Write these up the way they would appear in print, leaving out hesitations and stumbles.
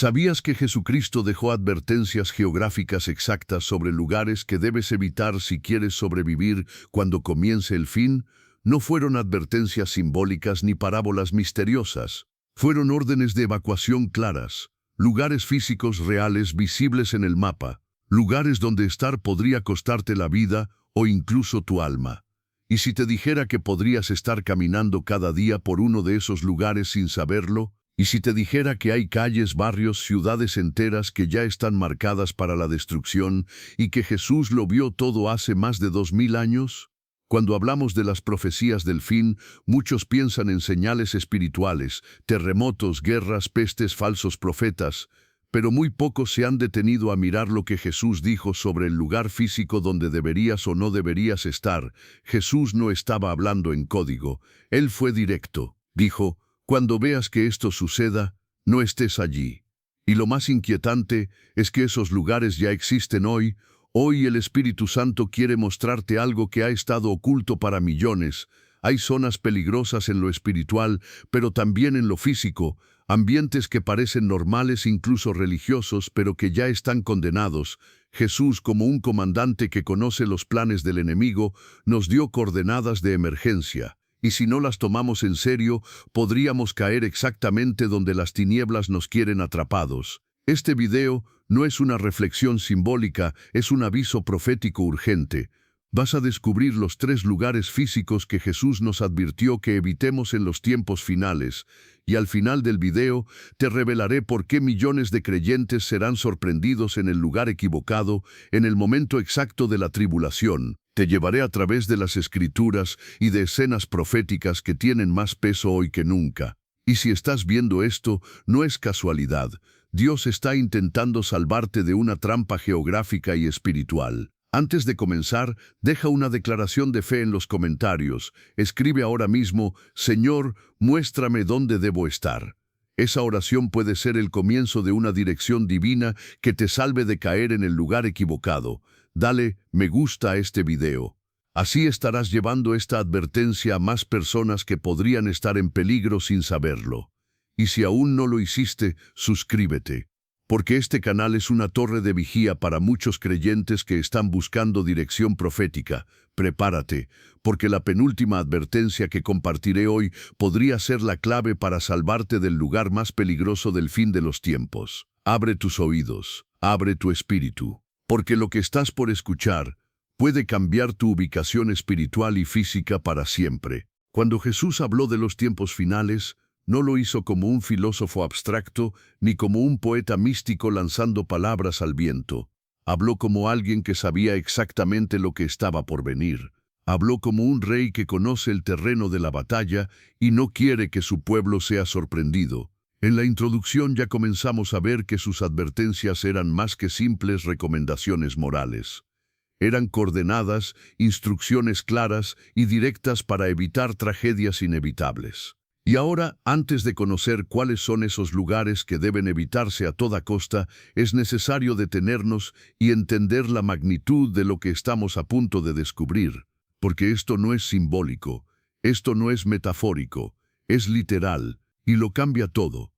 ¿Sabías que Jesucristo dejó advertencias geográficas exactas sobre lugares que debes evitar si quieres sobrevivir cuando comience el fin? No fueron advertencias simbólicas ni parábolas misteriosas. Fueron órdenes de evacuación claras, lugares físicos reales visibles en el mapa, lugares donde estar podría costarte la vida o incluso tu alma. ¿Y si te dijera que podrías estar caminando cada día por uno de esos lugares sin saberlo? ¿Y si te dijera que hay calles, barrios, ciudades enteras que ya están marcadas para la destrucción y que Jesús lo vio todo hace más de 2000 años? Cuando hablamos de las profecías del fin, muchos piensan en señales espirituales, terremotos, guerras, pestes, falsos profetas, pero muy pocos se han detenido a mirar lo que Jesús dijo sobre el lugar físico donde deberías o no deberías estar. Jesús no estaba hablando en código, Él fue directo. Dijo: cuando veas que esto suceda, no estés allí. Y lo más inquietante es que esos lugares ya existen hoy. Hoy el Espíritu Santo quiere mostrarte algo que ha estado oculto para millones. Hay zonas peligrosas en lo espiritual, pero también en lo físico, ambientes que parecen normales, incluso religiosos, pero que ya están condenados. Jesús, como un comandante que conoce los planes del enemigo, nos dio coordenadas de emergencia. Y si no las tomamos en serio, podríamos caer exactamente donde las tinieblas nos quieren atrapados. Este video no es una reflexión simbólica, es un aviso profético urgente. Vas a descubrir los 3 lugares físicos que Jesús nos advirtió que evitemos en los tiempos finales. Y al final del video, te revelaré por qué millones de creyentes serán sorprendidos en el lugar equivocado, en el momento exacto de la tribulación. Te llevaré a través de las Escrituras y de escenas proféticas que tienen más peso hoy que nunca. Y si estás viendo esto, no es casualidad. Dios está intentando salvarte de una trampa geográfica y espiritual. Antes de comenzar, deja una declaración de fe en los comentarios. Escribe ahora mismo: Señor, muéstrame dónde debo estar. Esa oración puede ser el comienzo de una dirección divina que te salve de caer en el lugar equivocado. Dale me gusta a este video. Así estarás llevando esta advertencia a más personas que podrían estar en peligro sin saberlo. Y si aún no lo hiciste, suscríbete, porque este canal es una torre de vigía para muchos creyentes que están buscando dirección profética. Prepárate, porque la penúltima advertencia que compartiré hoy podría ser la clave para salvarte del lugar más peligroso del fin de los tiempos. Abre tus oídos, abre tu espíritu, porque lo que estás por escuchar puede cambiar tu ubicación espiritual y física para siempre. Cuando Jesús habló de los tiempos finales, no lo hizo como un filósofo abstracto, ni como un poeta místico lanzando palabras al viento. Habló como alguien que sabía exactamente lo que estaba por venir. Habló como un rey que conoce el terreno de la batalla y no quiere que su pueblo sea sorprendido. En la introducción ya comenzamos a ver que sus advertencias eran más que simples recomendaciones morales. Eran coordenadas, instrucciones claras y directas para evitar tragedias inevitables. Y ahora, antes de conocer cuáles son esos lugares que deben evitarse a toda costa, es necesario detenernos y entender la magnitud de lo que estamos a punto de descubrir. Porque esto no es simbólico, esto no es metafórico, es literal, y lo cambia todo.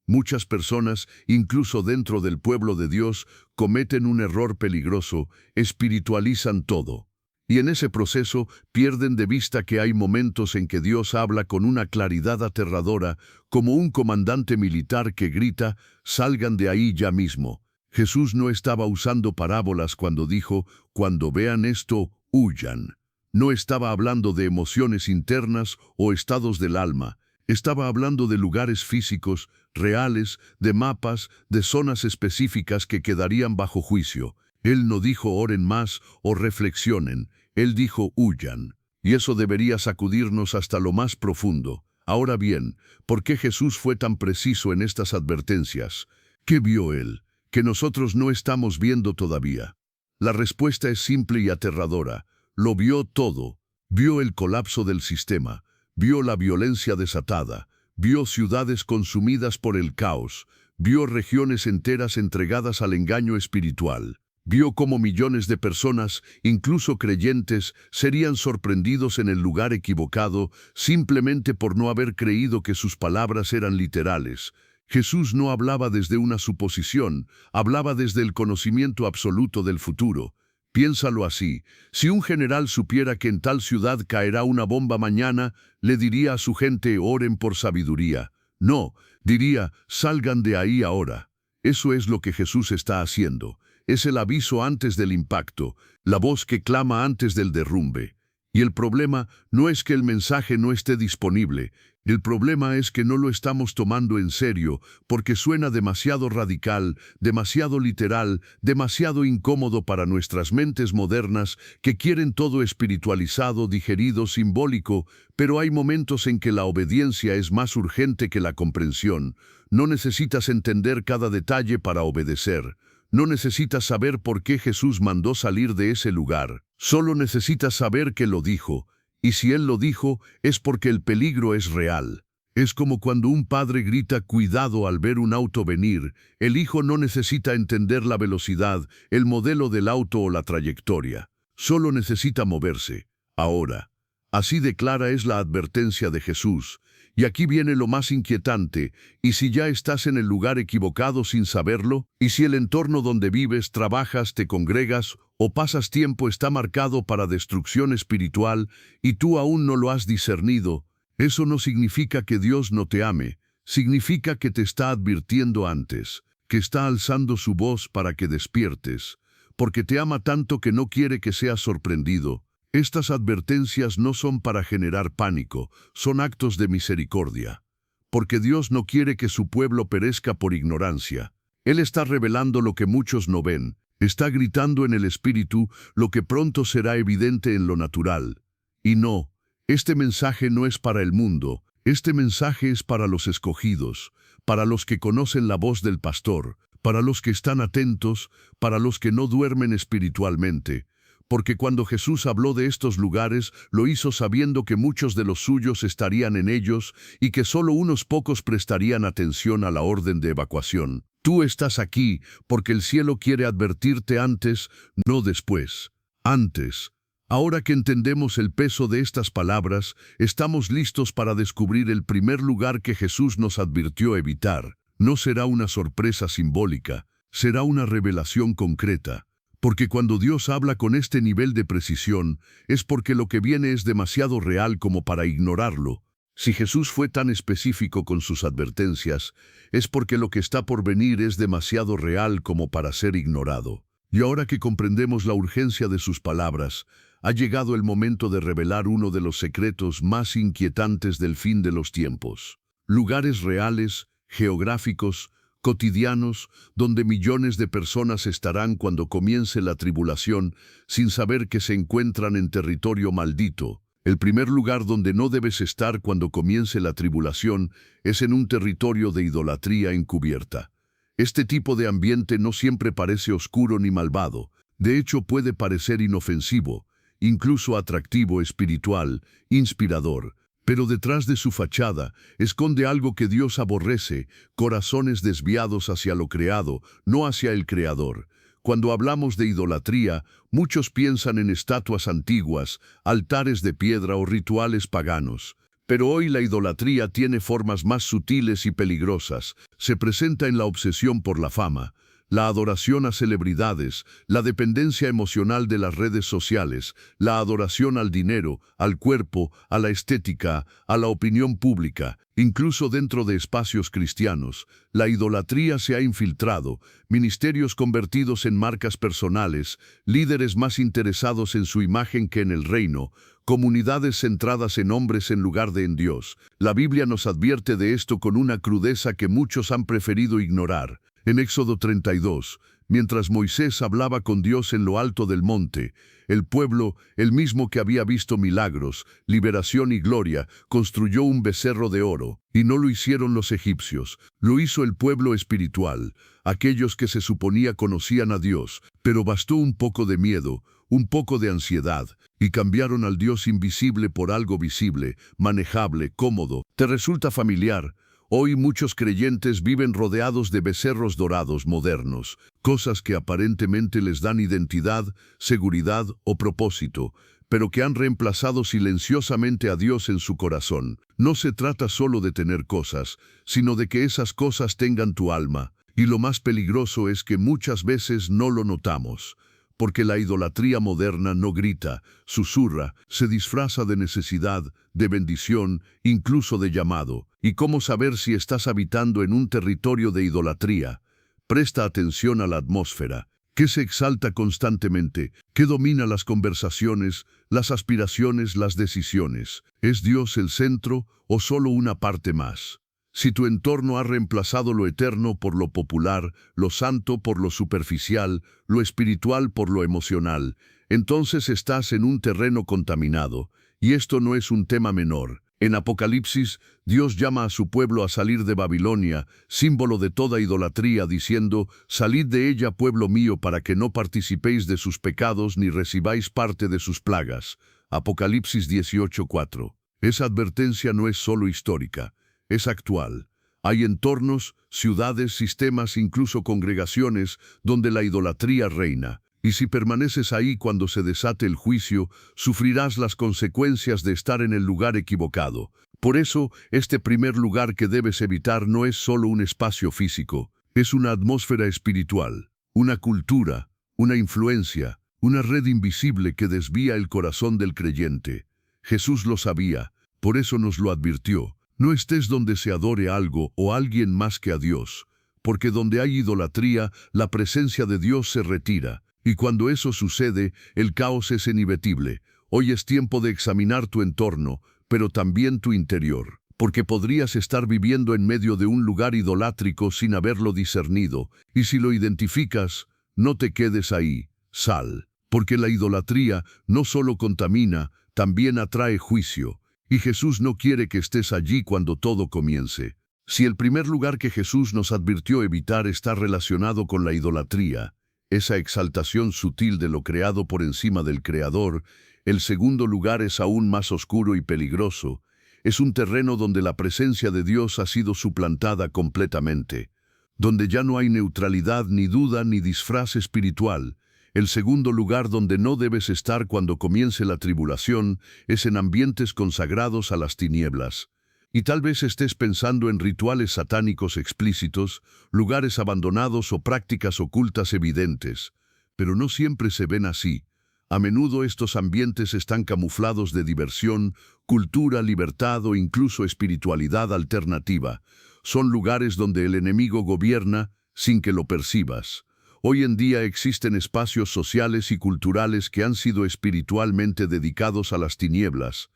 Muchas personas, incluso dentro del pueblo de Dios, cometen un error peligroso: espiritualizan todo. Y en ese proceso pierden de vista que hay momentos en que Dios habla con una claridad aterradora, como un comandante militar que grita: salgan de ahí ya mismo. Jesús no estaba usando parábolas cuando dijo: cuando vean esto, huyan. No estaba hablando de emociones internas o estados del alma. Estaba hablando de lugares físicos, reales, de mapas, de zonas específicas que quedarían bajo juicio. Él no dijo oren más o reflexionen. Él dijo huyan. Y eso debería sacudirnos hasta lo más profundo. Ahora bien, ¿por qué Jesús fue tan preciso en estas advertencias? ¿Qué vio Él, que nosotros no estamos viendo todavía? La respuesta es simple y aterradora. Lo vio todo. Vio el colapso del sistema. Vio la violencia desatada, vio ciudades consumidas por el caos, vio regiones enteras entregadas al engaño espiritual, vio cómo millones de personas, incluso creyentes, serían sorprendidos en el lugar equivocado simplemente por no haber creído que sus palabras eran literales. Jesús no hablaba desde una suposición, hablaba desde el conocimiento absoluto del futuro. Piénsalo así, si un general supiera que en tal ciudad caerá una bomba mañana, le diría a su gente: oren por sabiduría. No, diría: salgan de ahí ahora. Eso es lo que Jesús está haciendo. Es el aviso antes del impacto, la voz que clama antes del derrumbe. Y el problema no es que el mensaje no esté disponible, el problema es que no lo estamos tomando en serio porque suena demasiado radical, demasiado literal, demasiado incómodo para nuestras mentes modernas que quieren todo espiritualizado, digerido, simbólico, pero hay momentos en que la obediencia es más urgente que la comprensión. No necesitas entender cada detalle para obedecer. No necesitas saber por qué Jesús mandó salir de ese lugar. Solo necesitas saber que lo dijo. Y si Él lo dijo, es porque el peligro es real. Es como cuando un padre grita cuidado al ver un auto venir. El hijo no necesita entender la velocidad, el modelo del auto o la trayectoria. Solo necesita moverse. Ahora. Así de clara es la advertencia de Jesús. Y aquí viene lo más inquietante: ¿y si ya estás en el lugar equivocado sin saberlo? ¿Y si el entorno donde vives, trabajas, te congregas o pasas tiempo está marcado para destrucción espiritual y tú aún no lo has discernido? Eso no significa que Dios no te ame, significa que te está advirtiendo antes, que está alzando su voz para que despiertes, porque te ama tanto que no quiere que seas sorprendido. Estas advertencias no son para generar pánico, son actos de misericordia. Porque Dios no quiere que su pueblo perezca por ignorancia. Él está revelando lo que muchos no ven, está gritando en el espíritu lo que pronto será evidente en lo natural. Y no, este mensaje no es para el mundo, este mensaje es para los escogidos, para los que conocen la voz del pastor, para los que están atentos, para los que no duermen espiritualmente. Porque cuando Jesús habló de estos lugares, lo hizo sabiendo que muchos de los suyos estarían en ellos y que solo unos pocos prestarían atención a la orden de evacuación. Tú estás aquí porque el cielo quiere advertirte antes, no después. Antes. Ahora que entendemos el peso de estas palabras, estamos listos para descubrir el primer lugar que Jesús nos advirtió evitar. No será una sorpresa simbólica, será una revelación concreta. Porque cuando Dios habla con este nivel de precisión, es porque lo que viene es demasiado real como para ignorarlo. Si Jesús fue tan específico con sus advertencias, es porque lo que está por venir es demasiado real como para ser ignorado. Y ahora que comprendemos la urgencia de sus palabras, ha llegado el momento de revelar uno de los secretos más inquietantes del fin de los tiempos. Lugares reales, geográficos, cotidianos, donde millones de personas estarán cuando comience la tribulación, sin saber que se encuentran en territorio maldito. El primer lugar donde no debes estar cuando comience la tribulación es en un territorio de idolatría encubierta. Este tipo de ambiente no siempre parece oscuro ni malvado, de hecho puede parecer inofensivo, incluso atractivo espiritual, inspirador. Pero detrás de su fachada esconde algo que Dios aborrece: corazones desviados hacia lo creado, no hacia el Creador. Cuando hablamos de idolatría, muchos piensan en estatuas antiguas, altares de piedra o rituales paganos. Pero hoy la idolatría tiene formas más sutiles y peligrosas. Se presenta en la obsesión por la fama, la adoración a celebridades, la dependencia emocional de las redes sociales, la adoración al dinero, al cuerpo, a la estética, a la opinión pública. Incluso dentro de espacios cristianos, la idolatría se ha infiltrado, ministerios convertidos en marcas personales, líderes más interesados en su imagen que en el reino, comunidades centradas en hombres en lugar de en Dios. La Biblia nos advierte de esto con una crudeza que muchos han preferido ignorar. En Éxodo 32, mientras Moisés hablaba con Dios en lo alto del monte, el pueblo, el mismo que había visto milagros, liberación y gloria, construyó un becerro de oro. Y no lo hicieron los egipcios, lo hizo el pueblo espiritual, aquellos que se suponía conocían a Dios, pero bastó un poco de miedo, un poco de ansiedad, y cambiaron al Dios invisible por algo visible, manejable, cómodo. ¿Te resulta familiar? Hoy muchos creyentes viven rodeados de becerros dorados modernos, cosas que aparentemente les dan identidad, seguridad o propósito, pero que han reemplazado silenciosamente a Dios en su corazón. No se trata solo de tener cosas, sino de que esas cosas tengan tu alma. Y lo más peligroso es que muchas veces no lo notamos, porque la idolatría moderna no grita, susurra, se disfraza de necesidad, de bendición, incluso de llamado. ¿Y cómo saber si estás habitando en un territorio de idolatría? Presta atención a la atmósfera. ¿Qué se exalta constantemente? ¿Qué domina las conversaciones, las aspiraciones, las decisiones? ¿Es Dios el centro o solo una parte más? Si tu entorno ha reemplazado lo eterno por lo popular, lo santo por lo superficial, lo espiritual por lo emocional, entonces estás en un terreno contaminado, y esto no es un tema menor. En Apocalipsis, Dios llama a su pueblo a salir de Babilonia, símbolo de toda idolatría, diciendo: «Salid de ella, pueblo mío, para que no participéis de sus pecados ni recibáis parte de sus plagas». Apocalipsis 18:4. Esa advertencia no es solo histórica, es actual. Hay entornos, ciudades, sistemas, incluso congregaciones, donde la idolatría reina. Y si permaneces ahí cuando se desate el juicio, sufrirás las consecuencias de estar en el lugar equivocado. Por eso, este primer lugar que debes evitar no es solo un espacio físico, es una atmósfera espiritual, una cultura, una influencia, una red invisible que desvía el corazón del creyente. Jesús lo sabía, por eso nos lo advirtió. No estés donde se adore algo o alguien más que a Dios, porque donde hay idolatría, la presencia de Dios se retira. Y cuando eso sucede, el caos es inevitable. Hoy es tiempo de examinar tu entorno, pero también tu interior, porque podrías estar viviendo en medio de un lugar idolátrico sin haberlo discernido, y si lo identificas, no te quedes ahí, sal, porque la idolatría no solo contamina, también atrae juicio, y Jesús no quiere que estés allí cuando todo comience. Si el primer lugar que Jesús nos advirtió evitar está relacionado con la idolatría, esa exaltación sutil de lo creado por encima del Creador, el segundo lugar es aún más oscuro y peligroso. Es un terreno donde la presencia de Dios ha sido suplantada completamente, donde ya no hay neutralidad, ni duda, ni disfraz espiritual. El segundo lugar donde no debes estar cuando comience la tribulación es en ambientes consagrados a las tinieblas. Y tal vez estés pensando en rituales satánicos explícitos, lugares abandonados o prácticas ocultas evidentes, pero no siempre se ven así. A menudo estos ambientes están camuflados de diversión, cultura, libertad o incluso espiritualidad alternativa. Son lugares donde el enemigo gobierna sin que lo percibas. Hoy en día existen espacios sociales y culturales que han sido espiritualmente dedicados a las tinieblas.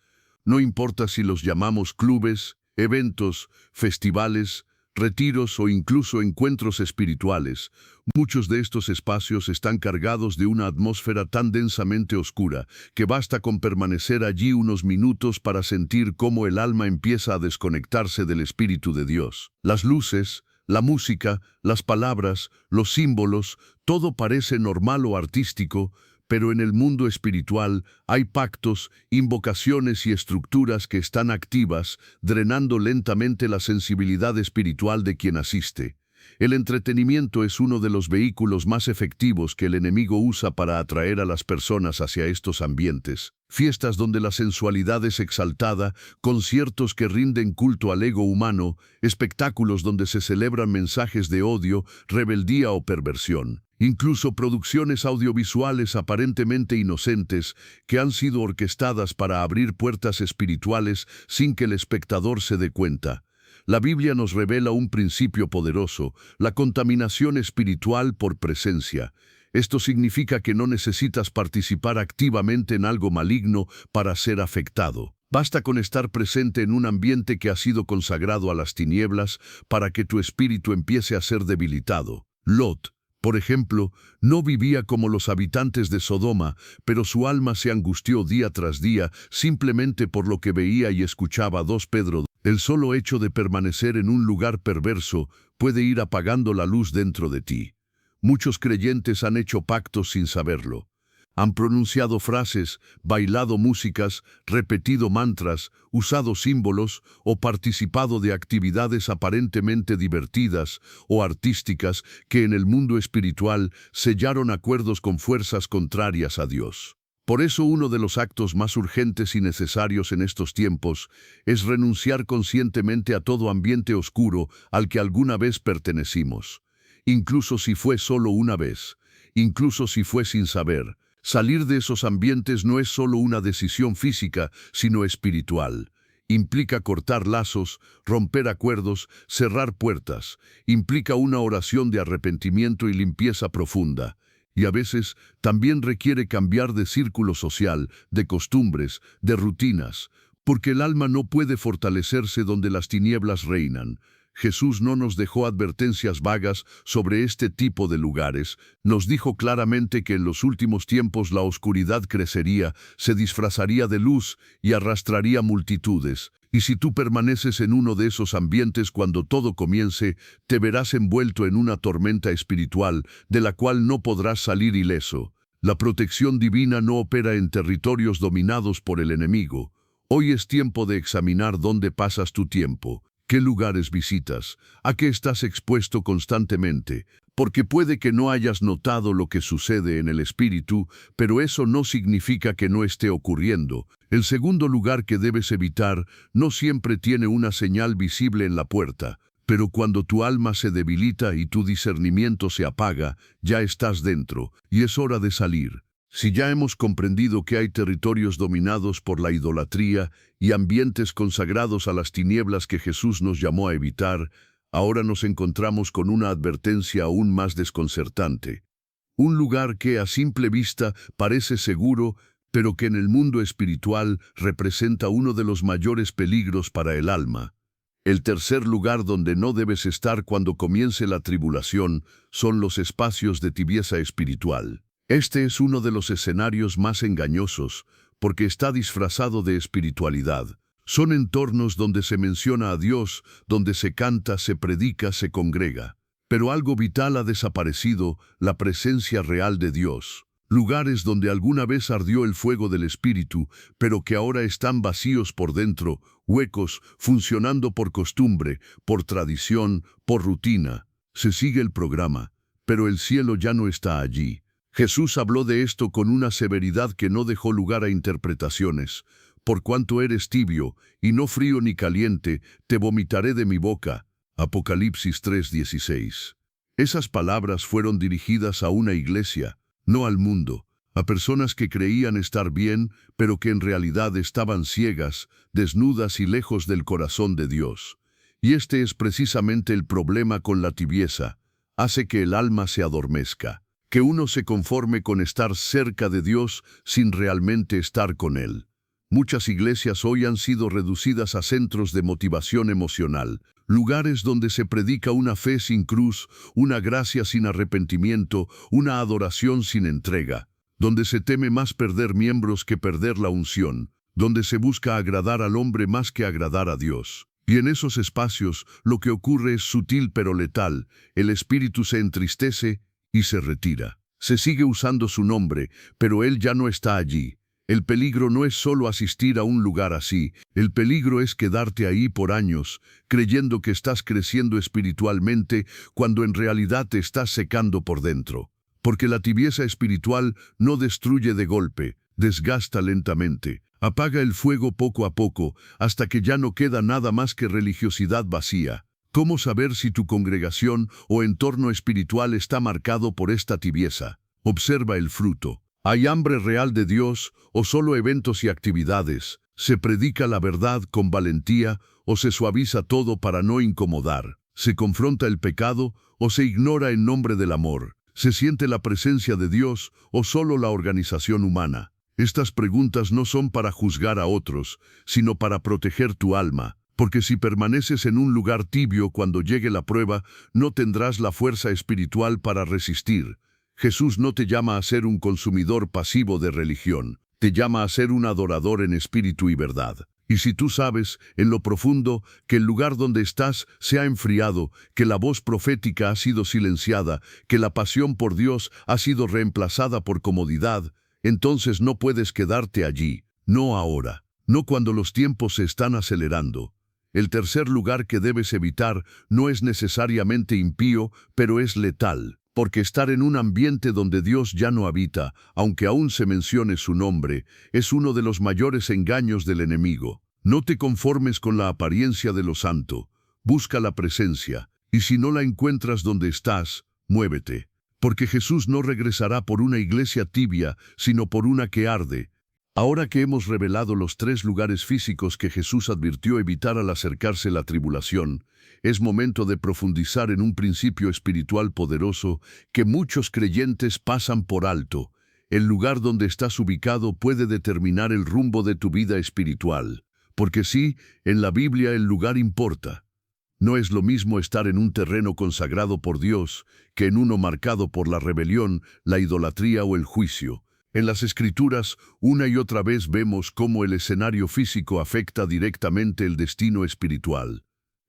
No importa si los llamamos clubes, eventos, festivales, retiros o incluso encuentros espirituales, muchos de estos espacios están cargados de una atmósfera tan densamente oscura que basta con permanecer allí unos minutos para sentir cómo el alma empieza a desconectarse del Espíritu de Dios. Las luces, la música, las palabras, los símbolos, todo parece normal o artístico, pero en el mundo espiritual hay pactos, invocaciones y estructuras que están activas, drenando lentamente la sensibilidad espiritual de quien asiste. El entretenimiento es uno de los vehículos más efectivos que el enemigo usa para atraer a las personas hacia estos ambientes. Fiestas donde la sensualidad es exaltada, conciertos que rinden culto al ego humano, espectáculos donde se celebran mensajes de odio, rebeldía o perversión. Incluso producciones audiovisuales aparentemente inocentes que han sido orquestadas para abrir puertas espirituales sin que el espectador se dé cuenta. La Biblia nos revela un principio poderoso: la contaminación espiritual por presencia. Esto significa que no necesitas participar activamente en algo maligno para ser afectado. Basta con estar presente en un ambiente que ha sido consagrado a las tinieblas para que tu espíritu empiece a ser debilitado. Lot, por ejemplo, no vivía como los habitantes de Sodoma, pero su alma se angustió día tras día simplemente por lo que veía y escuchaba. 2 Pedro. El solo hecho de permanecer en un lugar perverso puede ir apagando la luz dentro de ti. Muchos creyentes han hecho pactos sin saberlo. Han pronunciado frases, bailado músicas, repetido mantras, usado símbolos o participado de actividades aparentemente divertidas o artísticas que en el mundo espiritual sellaron acuerdos con fuerzas contrarias a Dios. Por eso uno de los actos más urgentes y necesarios en estos tiempos es renunciar conscientemente a todo ambiente oscuro al que alguna vez pertenecimos. Incluso si fue solo una vez, incluso si fue sin saber. Salir de esos ambientes no es solo una decisión física, sino espiritual. Implica cortar lazos, romper acuerdos, cerrar puertas. Implica una oración de arrepentimiento y limpieza profunda. Y a veces también requiere cambiar de círculo social, de costumbres, de rutinas, porque el alma no puede fortalecerse donde las tinieblas reinan. Jesús no nos dejó advertencias vagas sobre este tipo de lugares. Nos dijo claramente que en los últimos tiempos la oscuridad crecería, se disfrazaría de luz y arrastraría multitudes. Y si tú permaneces en uno de esos ambientes cuando todo comience, te verás envuelto en una tormenta espiritual de la cual no podrás salir ileso. La protección divina no opera en territorios dominados por el enemigo. Hoy es tiempo de examinar dónde pasas tu tiempo. ¿Qué lugares visitas? ¿A qué estás expuesto constantemente? Porque puede que no hayas notado lo que sucede en el espíritu, pero eso no significa que no esté ocurriendo. El segundo lugar que debes evitar no siempre tiene una señal visible en la puerta, pero cuando tu alma se debilita y tu discernimiento se apaga, ya estás dentro, y es hora de salir. Si ya hemos comprendido que hay territorios dominados por la idolatría y ambientes consagrados a las tinieblas que Jesús nos llamó a evitar, ahora nos encontramos con una advertencia aún más desconcertante. Un lugar que a simple vista parece seguro, pero que en el mundo espiritual representa uno de los mayores peligros para el alma. El tercer lugar donde no debes estar cuando comience la tribulación son los espacios de tibieza espiritual. Este es uno de los escenarios más engañosos, porque está disfrazado de espiritualidad. Son entornos donde se menciona a Dios, donde se canta, se predica, se congrega. Pero algo vital ha desaparecido, la presencia real de Dios. Lugares donde alguna vez ardió el fuego del Espíritu, pero que ahora están vacíos por dentro, huecos, funcionando por costumbre, por tradición, por rutina. Se sigue el programa, pero el cielo ya no está allí. Jesús habló de esto con una severidad que no dejó lugar a interpretaciones. Por cuanto eres tibio, y no frío ni caliente, te vomitaré de mi boca. Apocalipsis 3:16. Esas palabras fueron dirigidas a una iglesia, no al mundo, a personas que creían estar bien, pero que en realidad estaban ciegas, desnudas y lejos del corazón de Dios. Y este es precisamente el problema con la tibieza. Hace que el alma se adormezca, que uno se conforme con estar cerca de Dios sin realmente estar con Él. Muchas iglesias hoy han sido reducidas a centros de motivación emocional, lugares donde se predica una fe sin cruz, una gracia sin arrepentimiento, una adoración sin entrega, donde se teme más perder miembros que perder la unción, donde se busca agradar al hombre más que agradar a Dios. Y en esos espacios lo que ocurre es sutil pero letal. El espíritu se entristece y se retira. Se sigue usando su nombre, pero él ya no está allí. El peligro no es solo asistir a un lugar así, el peligro es quedarte ahí por años, creyendo que estás creciendo espiritualmente cuando en realidad te estás secando por dentro. Porque la tibieza espiritual no destruye de golpe, desgasta lentamente, apaga el fuego poco a poco, hasta que ya no queda nada más que religiosidad vacía. ¿Cómo saber si tu congregación o entorno espiritual está marcado por esta tibieza? Observa el fruto. ¿Hay hambre real de Dios o solo eventos y actividades? ¿Se predica la verdad con valentía o se suaviza todo para no incomodar? ¿Se confronta el pecado o se ignora en nombre del amor? ¿Se siente la presencia de Dios o solo la organización humana? Estas preguntas no son para juzgar a otros, sino para proteger tu alma, porque si permaneces en un lugar tibio cuando llegue la prueba, no tendrás la fuerza espiritual para resistir. Jesús no te llama a ser un consumidor pasivo de religión, te llama a ser un adorador en espíritu y verdad. Y si tú sabes, en lo profundo, que el lugar donde estás se ha enfriado, que la voz profética ha sido silenciada, que la pasión por Dios ha sido reemplazada por comodidad, entonces no puedes quedarte allí, no ahora, no cuando los tiempos se están acelerando. El tercer lugar que debes evitar no es necesariamente impío, pero es letal. Porque estar en un ambiente donde Dios ya no habita, aunque aún se mencione su nombre, es uno de los mayores engaños del enemigo. No te conformes con la apariencia de lo santo, busca la presencia, y si no la encuentras donde estás, muévete. Porque Jesús no regresará por una iglesia tibia, sino por una que arde. Ahora que hemos revelado los 3 lugares físicos que Jesús advirtió evitar al acercarse la tribulación, es momento de profundizar en un principio espiritual poderoso que muchos creyentes pasan por alto. El lugar donde estás ubicado puede determinar el rumbo de tu vida espiritual. Porque sí, en la Biblia el lugar importa. No es lo mismo estar en un terreno consagrado por Dios que en uno marcado por la rebelión, la idolatría o el juicio. En las Escrituras, una y otra vez vemos cómo el escenario físico afecta directamente el destino espiritual.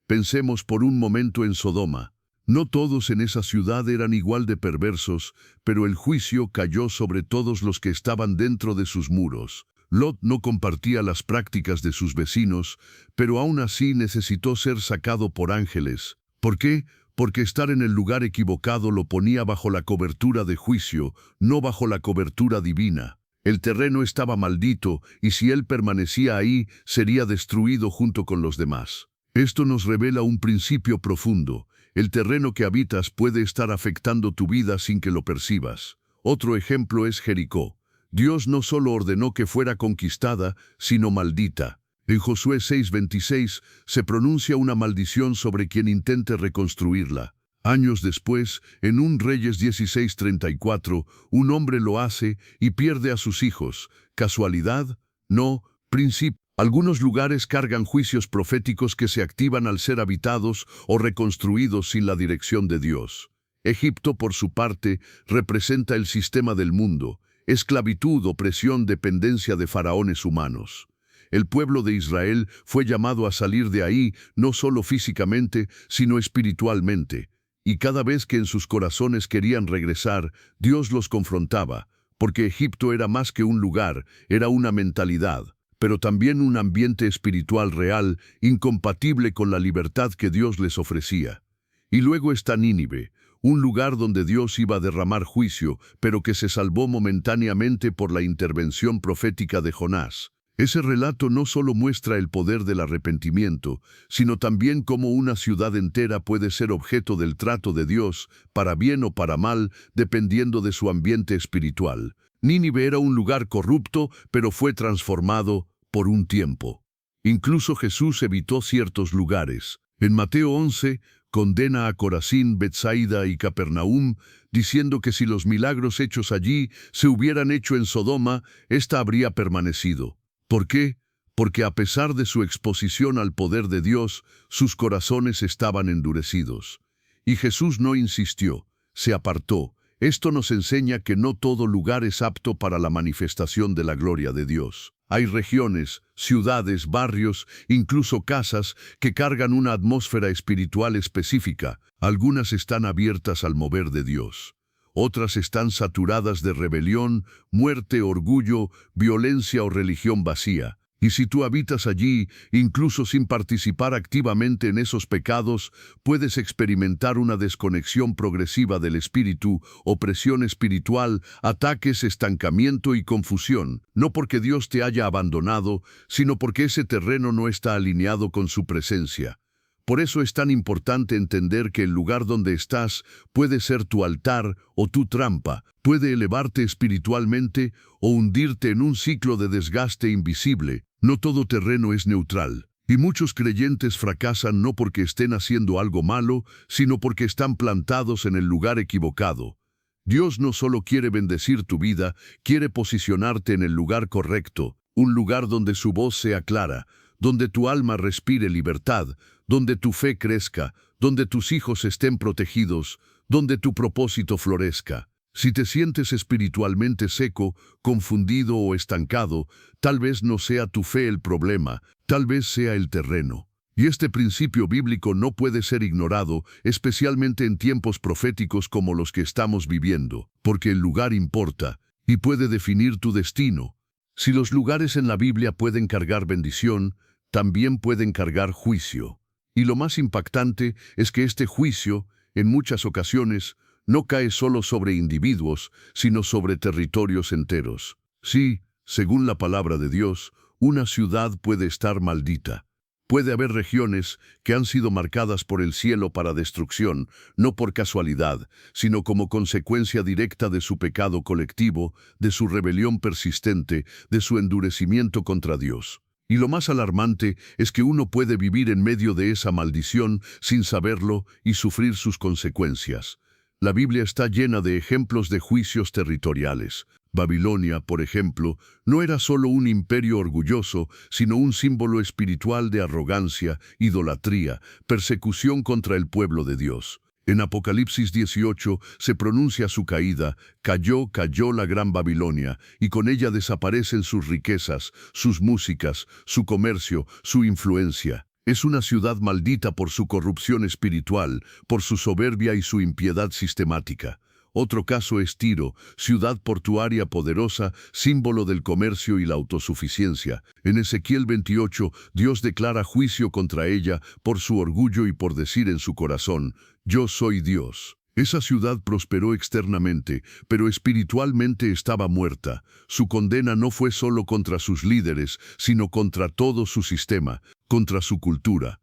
Pensemos por un momento en Sodoma. No todos en esa ciudad eran igual de perversos, pero el juicio cayó sobre todos los que estaban dentro de sus muros. Lot no compartía las prácticas de sus vecinos, pero aún así necesitó ser sacado por ángeles. ¿Por qué? Porque estar en el lugar equivocado lo ponía bajo la cobertura de juicio, no bajo la cobertura divina. El terreno estaba maldito, y si él permanecía ahí, sería destruido junto con los demás. Esto nos revela un principio profundo. El terreno que habitas puede estar afectando tu vida sin que lo percibas. Otro ejemplo es Jericó. Dios no solo ordenó que fuera conquistada, sino maldita. En Josué 6:26 se pronuncia una maldición sobre quien intente reconstruirla. Años después, en un Reyes 16:34, un hombre lo hace y pierde a sus hijos. ¿Casualidad? No, principio. Algunos lugares cargan juicios proféticos que se activan al ser habitados o reconstruidos sin la dirección de Dios. Egipto, por su parte, representa el sistema del mundo. Esclavitud, opresión, dependencia de faraones humanos. El pueblo de Israel fue llamado a salir de ahí, no solo físicamente, sino espiritualmente. Y cada vez que en sus corazones querían regresar, Dios los confrontaba, porque Egipto era más que un lugar, era una mentalidad, pero también un ambiente espiritual real, incompatible con la libertad que Dios les ofrecía. Y luego está Nínive, un lugar donde Dios iba a derramar juicio, pero que se salvó momentáneamente por la intervención profética de Jonás. Ese relato no solo muestra el poder del arrepentimiento, sino también cómo una ciudad entera puede ser objeto del trato de Dios, para bien o para mal, dependiendo de su ambiente espiritual. Nínive era un lugar corrupto, pero fue transformado por un tiempo. Incluso Jesús evitó ciertos lugares. En Mateo 11, condena a Corazín, Betsaida y Capernaum, diciendo que si los milagros hechos allí se hubieran hecho en Sodoma, ésta habría permanecido. ¿Por qué? Porque a pesar de su exposición al poder de Dios, sus corazones estaban endurecidos. Y Jesús no insistió, se apartó. Esto nos enseña que no todo lugar es apto para la manifestación de la gloria de Dios. Hay regiones, ciudades, barrios, incluso casas que cargan una atmósfera espiritual específica. Algunas están abiertas al mover de Dios. Otras están saturadas de rebelión, muerte, orgullo, violencia o religión vacía. Y si tú habitas allí, incluso sin participar activamente en esos pecados, puedes experimentar una desconexión progresiva del espíritu, opresión espiritual, ataques, estancamiento y confusión, no porque Dios te haya abandonado, sino porque ese terreno no está alineado con su presencia. Por eso es tan importante entender que el lugar donde estás puede ser tu altar o tu trampa, puede elevarte espiritualmente o hundirte en un ciclo de desgaste invisible. No todo terreno es neutral, y muchos creyentes fracasan no porque estén haciendo algo malo, sino porque están plantados en el lugar equivocado. Dios no solo quiere bendecir tu vida, quiere posicionarte en el lugar correcto, un lugar donde su voz sea clara, donde tu alma respire libertad, donde tu fe crezca, donde tus hijos estén protegidos, donde tu propósito florezca. Si te sientes espiritualmente seco, confundido o estancado, tal vez no sea tu fe el problema, tal vez sea el terreno. Y este principio bíblico no puede ser ignorado, especialmente en tiempos proféticos como los que estamos viviendo, porque el lugar importa y puede definir tu destino. Si los lugares en la Biblia pueden cargar bendición, también pueden cargar juicio. Y lo más impactante es que este juicio, en muchas ocasiones, no cae solo sobre individuos, sino sobre territorios enteros. Sí, según la palabra de Dios, una ciudad puede estar maldita. Puede haber regiones que han sido marcadas por el cielo para destrucción, no por casualidad, sino como consecuencia directa de su pecado colectivo, de su rebelión persistente, de su endurecimiento contra Dios. Y lo más alarmante es que uno puede vivir en medio de esa maldición sin saberlo y sufrir sus consecuencias. La Biblia está llena de ejemplos de juicios territoriales. Babilonia, por ejemplo, no era solo un imperio orgulloso, sino un símbolo espiritual de arrogancia, idolatría, persecución contra el pueblo de Dios. En Apocalipsis 18 se pronuncia su caída: cayó, cayó la gran Babilonia, y con ella desaparecen sus riquezas, sus músicas, su comercio, su influencia. Es una ciudad maldita por su corrupción espiritual, por su soberbia y su impiedad sistemática. Otro caso es Tiro, ciudad portuaria poderosa, símbolo del comercio y la autosuficiencia. En Ezequiel 28, Dios declara juicio contra ella por su orgullo y por decir en su corazón: yo soy Dios. Esa ciudad prosperó externamente, pero espiritualmente estaba muerta. Su condena no fue solo contra sus líderes, sino contra todo su sistema, contra su cultura,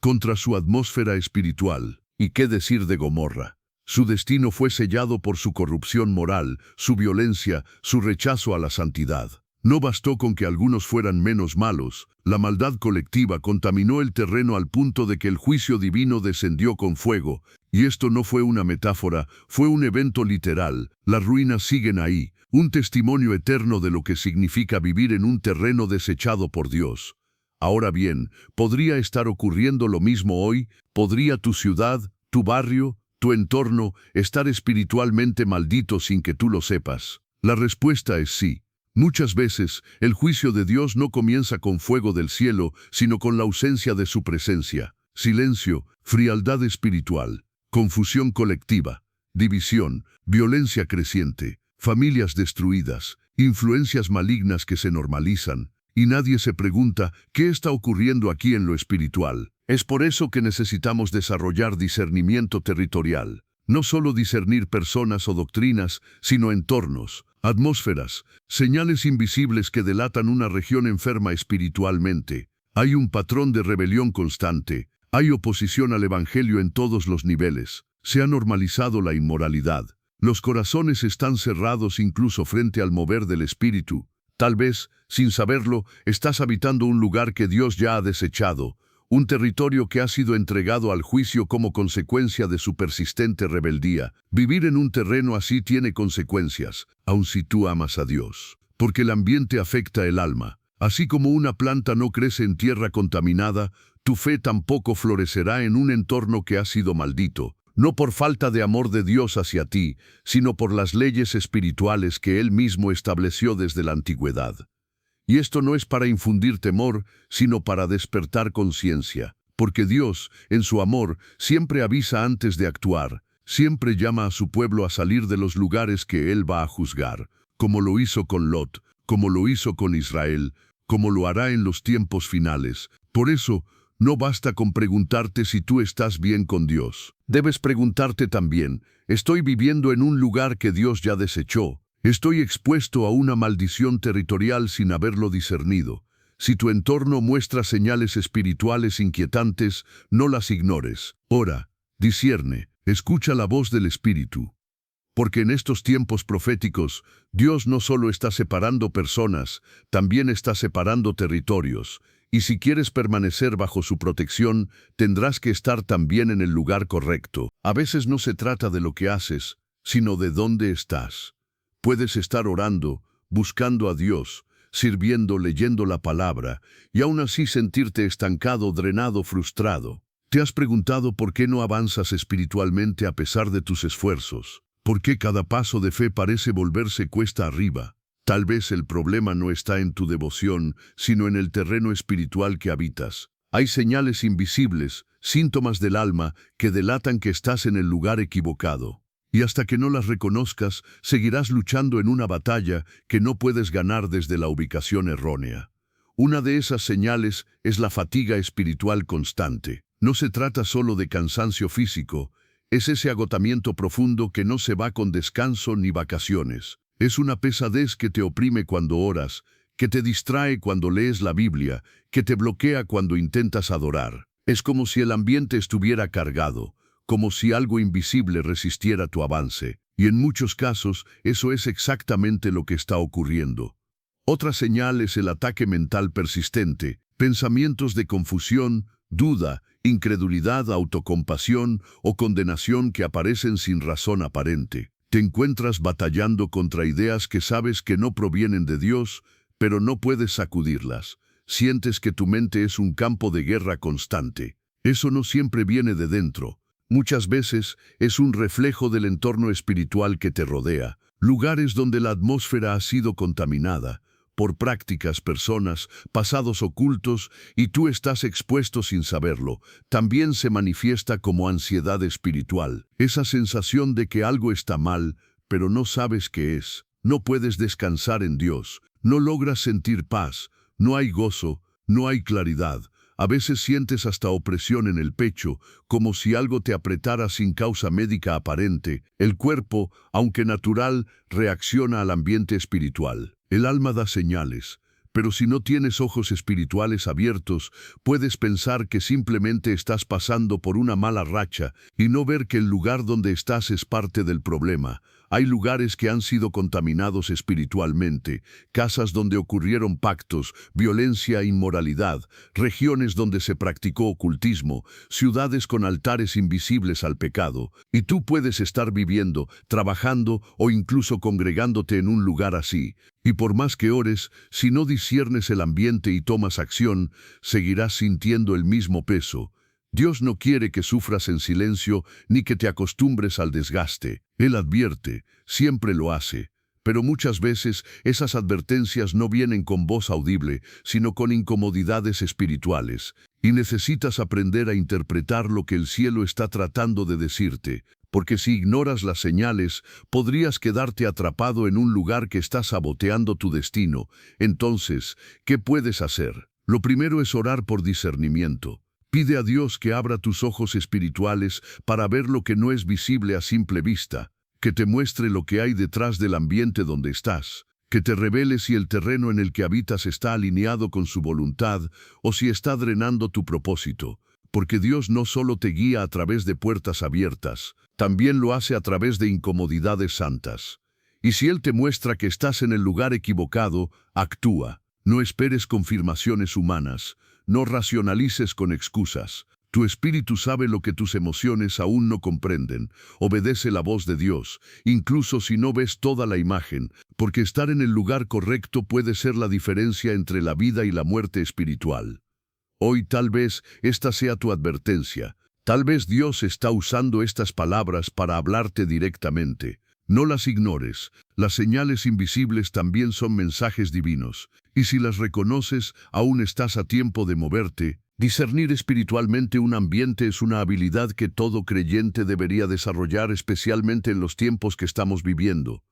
contra su atmósfera espiritual. ¿Y qué decir de Gomorra? Su destino fue sellado por su corrupción moral, su violencia, su rechazo a la santidad. No bastó con que algunos fueran menos malos, la maldad colectiva contaminó el terreno al punto de que el juicio divino descendió con fuego. Y esto no fue una metáfora, fue un evento literal. Las ruinas siguen ahí, un testimonio eterno de lo que significa vivir en un terreno desechado por Dios. Ahora bien, ¿podría estar ocurriendo lo mismo hoy? ¿Podría tu ciudad, tu barrio, tu entorno estar espiritualmente maldito sin que tú lo sepas? La respuesta es sí. Muchas veces, el juicio de Dios no comienza con fuego del cielo, sino con la ausencia de su presencia. Silencio, frialdad espiritual, confusión colectiva, división, violencia creciente, familias destruidas, influencias malignas que se normalizan, y nadie se pregunta qué está ocurriendo aquí en lo espiritual. Es por eso que necesitamos desarrollar discernimiento territorial. No solo discernir personas o doctrinas, sino entornos, atmósferas, señales invisibles que delatan una región enferma espiritualmente. Hay un patrón de rebelión constante, hay oposición al Evangelio en todos los niveles, se ha normalizado la inmoralidad. Los corazones están cerrados incluso frente al mover del Espíritu. Tal vez, sin saberlo, estás habitando un lugar que Dios ya ha desechado, un territorio que ha sido entregado al juicio como consecuencia de su persistente rebeldía. Vivir en un terreno así tiene consecuencias, aun si tú amas a Dios, porque el ambiente afecta el alma. Así como una planta no crece en tierra contaminada, tu fe tampoco florecerá en un entorno que ha sido maldito, no por falta de amor de Dios hacia ti, sino por las leyes espirituales que Él mismo estableció desde la antigüedad. Y esto no es para infundir temor, sino para despertar conciencia, porque Dios, en su amor, siempre avisa antes de actuar, siempre llama a su pueblo a salir de los lugares que Él va a juzgar, como lo hizo con Lot, como lo hizo con Israel, como lo hará en los tiempos finales. Por eso, no basta con preguntarte si tú estás bien con Dios. Debes preguntarte también: ¿estoy viviendo en un lugar que Dios ya desechó? ¿Estoy expuesto a una maldición territorial sin haberlo discernido? Si tu entorno muestra señales espirituales inquietantes, no las ignores. Ora, discierne, escucha la voz del Espíritu. Porque en estos tiempos proféticos, Dios no solo está separando personas, también está separando territorios. Y si quieres permanecer bajo su protección, tendrás que estar también en el lugar correcto. A veces no se trata de lo que haces, sino de dónde estás. Puedes estar orando, buscando a Dios, sirviendo, leyendo la palabra, y aún así sentirte estancado, drenado, frustrado. ¿Te has preguntado por qué no avanzas espiritualmente a pesar de tus esfuerzos? ¿Por qué cada paso de fe parece volverse cuesta arriba? Tal vez el problema no está en tu devoción, sino en el terreno espiritual que habitas. Hay señales invisibles, síntomas del alma, que delatan que estás en el lugar equivocado. Y hasta que no las reconozcas, seguirás luchando en una batalla que no puedes ganar desde la ubicación errónea. Una de esas señales es la fatiga espiritual constante. No se trata solo de cansancio físico, Es ese agotamiento profundo que no se va con descanso ni vacaciones. Es una pesadez que te oprime cuando oras, que te distrae cuando lees la Biblia, que te bloquea cuando intentas adorar. Es como si el ambiente estuviera cargado, como si algo invisible resistiera tu avance. Y en muchos casos, eso es exactamente lo que está ocurriendo. Otra señal es el ataque mental persistente, pensamientos de confusión, duda, incredulidad, autocompasión o condenación que aparecen sin razón aparente. Te encuentras batallando contra ideas que sabes que no provienen de Dios, pero no puedes sacudirlas. Sientes que tu mente es un campo de guerra constante. Eso no siempre viene de dentro. Muchas veces es un reflejo del entorno espiritual que te rodea, lugares donde la atmósfera ha sido contaminada por prácticas, personas, pasados ocultos, y tú estás expuesto sin saberlo. También se manifiesta como ansiedad espiritual, esa sensación de que algo está mal, pero no sabes qué es. No puedes descansar en Dios, no logras sentir paz, no hay gozo, no hay claridad. A veces sientes hasta opresión en el pecho, como si algo te apretara sin causa médica aparente. El cuerpo, aunque natural, reacciona al ambiente espiritual. El alma da señales, pero si no tienes ojos espirituales abiertos, puedes pensar que simplemente estás pasando por una mala racha y no ver que el lugar donde estás es parte del problema. Hay lugares que han sido contaminados espiritualmente, casas donde ocurrieron pactos, violencia e inmoralidad, regiones donde se practicó ocultismo, ciudades con altares invisibles al pecado. Y tú puedes estar viviendo, trabajando o incluso congregándote en un lugar así. Y por más que ores, si no disciernes el ambiente y tomas acción, seguirás sintiendo el mismo peso. Dios no quiere que sufras en silencio ni que te acostumbres al desgaste. Él advierte, siempre lo hace, pero muchas veces esas advertencias no vienen con voz audible, sino con incomodidades espirituales, y necesitas aprender a interpretar lo que el cielo está tratando de decirte, porque si ignoras las señales, podrías quedarte atrapado en un lugar que está saboteando tu destino. Entonces, ¿qué puedes hacer? Lo primero es orar por discernimiento. Pide a Dios que abra tus ojos espirituales para ver lo que no es visible a simple vista, que te muestre lo que hay detrás del ambiente donde estás, que te revele si el terreno en el que habitas está alineado con su voluntad o si está drenando tu propósito, porque Dios no solo te guía a través de puertas abiertas, también lo hace a través de incomodidades santas. Y si Él te muestra que estás en el lugar equivocado, actúa. No esperes confirmaciones humanas. No racionalices con excusas. Tu espíritu sabe lo que tus emociones aún no comprenden. Obedece la voz de Dios, incluso si no ves toda la imagen, porque estar en el lugar correcto puede ser la diferencia entre la vida y la muerte espiritual. Hoy tal vez esta sea tu advertencia. Tal vez Dios está usando estas palabras para hablarte directamente. No las ignores. Las señales invisibles también son mensajes divinos. Y si las reconoces, aún estás a tiempo de moverte. Discernir espiritualmente un ambiente es una habilidad que todo creyente debería desarrollar, especialmente en los tiempos que estamos viviendo.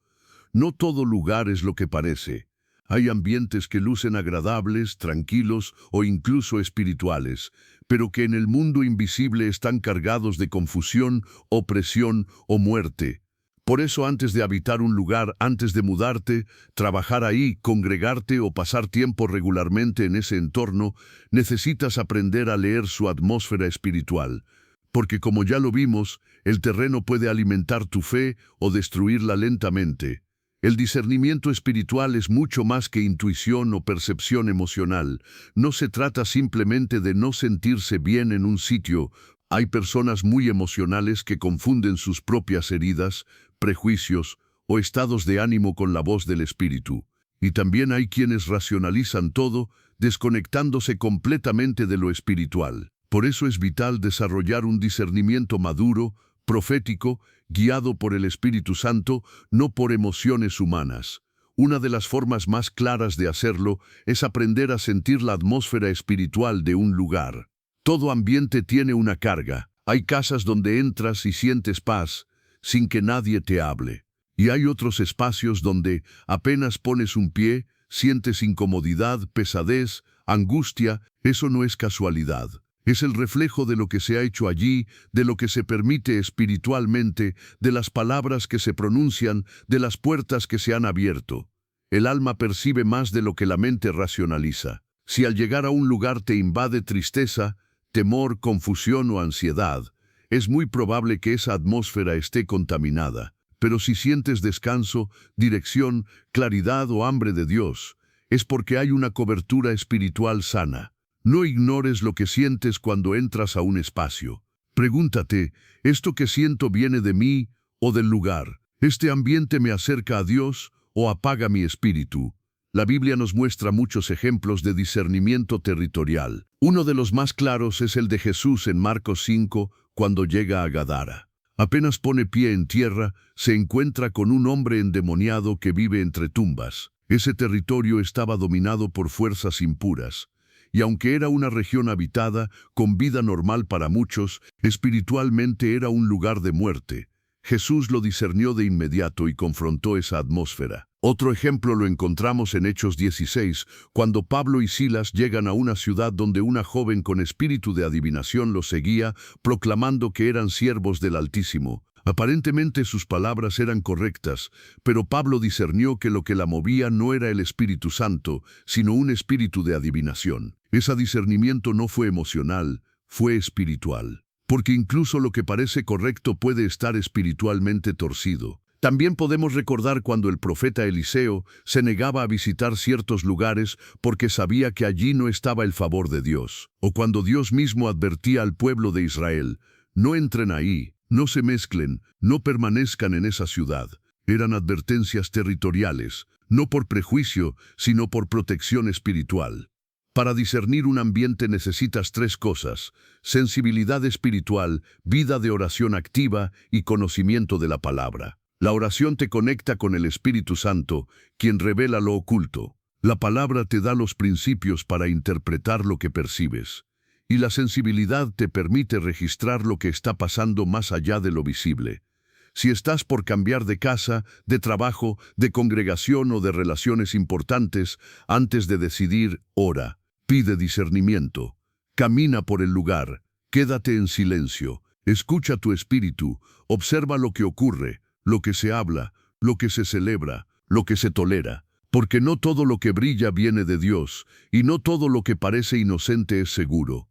No todo lugar es lo que parece. Hay ambientes que lucen agradables, tranquilos o incluso espirituales, pero que en el mundo invisible están cargados de confusión, opresión o muerte. Por eso antes de habitar un lugar, antes de mudarte, trabajar ahí, congregarte o pasar tiempo regularmente en ese entorno, necesitas aprender a leer su atmósfera espiritual. Porque como ya lo vimos, el terreno puede alimentar tu fe o destruirla lentamente. El discernimiento espiritual es mucho más que intuición o percepción emocional. No se trata simplemente de no sentirse bien en un sitio. Hay personas muy emocionales que confunden sus propias heridas, prejuicios o estados de ánimo con la voz del espíritu. Y también hay quienes racionalizan todo, desconectándose completamente de lo espiritual. Por eso es vital desarrollar un discernimiento maduro, profético, guiado por el Espíritu Santo, no por emociones humanas. Una de las formas más claras de hacerlo es aprender a sentir la atmósfera espiritual de un lugar. Todo ambiente tiene una carga. Hay casas donde entras y sientes paz, sin que nadie te hable. Y hay otros espacios donde apenas pones un pie, sientes incomodidad, pesadez, angustia. Eso no es casualidad. Es el reflejo de lo que se ha hecho allí, de lo que se permite espiritualmente, de las palabras que se pronuncian, de las puertas que se han abierto. El alma percibe más de lo que la mente racionaliza. Si al llegar a un lugar te invade tristeza, temor, confusión o ansiedad, es muy probable que esa atmósfera esté contaminada. Pero si sientes descanso, dirección, claridad o hambre de Dios, es porque hay una cobertura espiritual sana. No ignores lo que sientes cuando entras a un espacio. Pregúntate, ¿esto que siento viene de mí o del lugar? ¿Este ambiente me acerca a Dios o apaga mi espíritu? La Biblia nos muestra muchos ejemplos de discernimiento territorial. Uno de los más claros es el de Jesús en Marcos 5, cuando llega a Gadara. Apenas pone pie en tierra, se encuentra con un hombre endemoniado que vive entre tumbas. Ese territorio estaba dominado por fuerzas impuras, y aunque era una región habitada, con vida normal para muchos, espiritualmente era un lugar de muerte. Jesús lo discernió de inmediato y confrontó esa atmósfera. Otro ejemplo lo encontramos en Hechos 16, cuando Pablo y Silas llegan a una ciudad donde una joven con espíritu de adivinación los seguía, proclamando que eran siervos del Altísimo. Aparentemente sus palabras eran correctas, pero Pablo discernió que lo que la movía no era el Espíritu Santo, sino un espíritu de adivinación. Ese discernimiento no fue emocional, fue espiritual. Porque incluso lo que parece correcto puede estar espiritualmente torcido. También podemos recordar cuando el profeta Eliseo se negaba a visitar ciertos lugares porque sabía que allí no estaba el favor de Dios. O cuando Dios mismo advertía al pueblo de Israel, no entren ahí, no se mezclen, no permanezcan en esa ciudad. Eran advertencias territoriales, no por prejuicio, sino por protección espiritual. Para discernir un ambiente necesitas tres cosas: sensibilidad espiritual, vida de oración activa y conocimiento de la palabra. La oración te conecta con el Espíritu Santo, quien revela lo oculto. La palabra te da los principios para interpretar lo que percibes. Y la sensibilidad te permite registrar lo que está pasando más allá de lo visible. Si estás por cambiar de casa, de trabajo, de congregación o de relaciones importantes, antes de decidir, ora. Pide discernimiento. Camina por el lugar. Quédate en silencio. Escucha tu espíritu. Observa lo que ocurre, lo que se habla, lo que se celebra, lo que se tolera. Porque no todo lo que brilla viene de Dios, y no todo lo que parece inocente es seguro.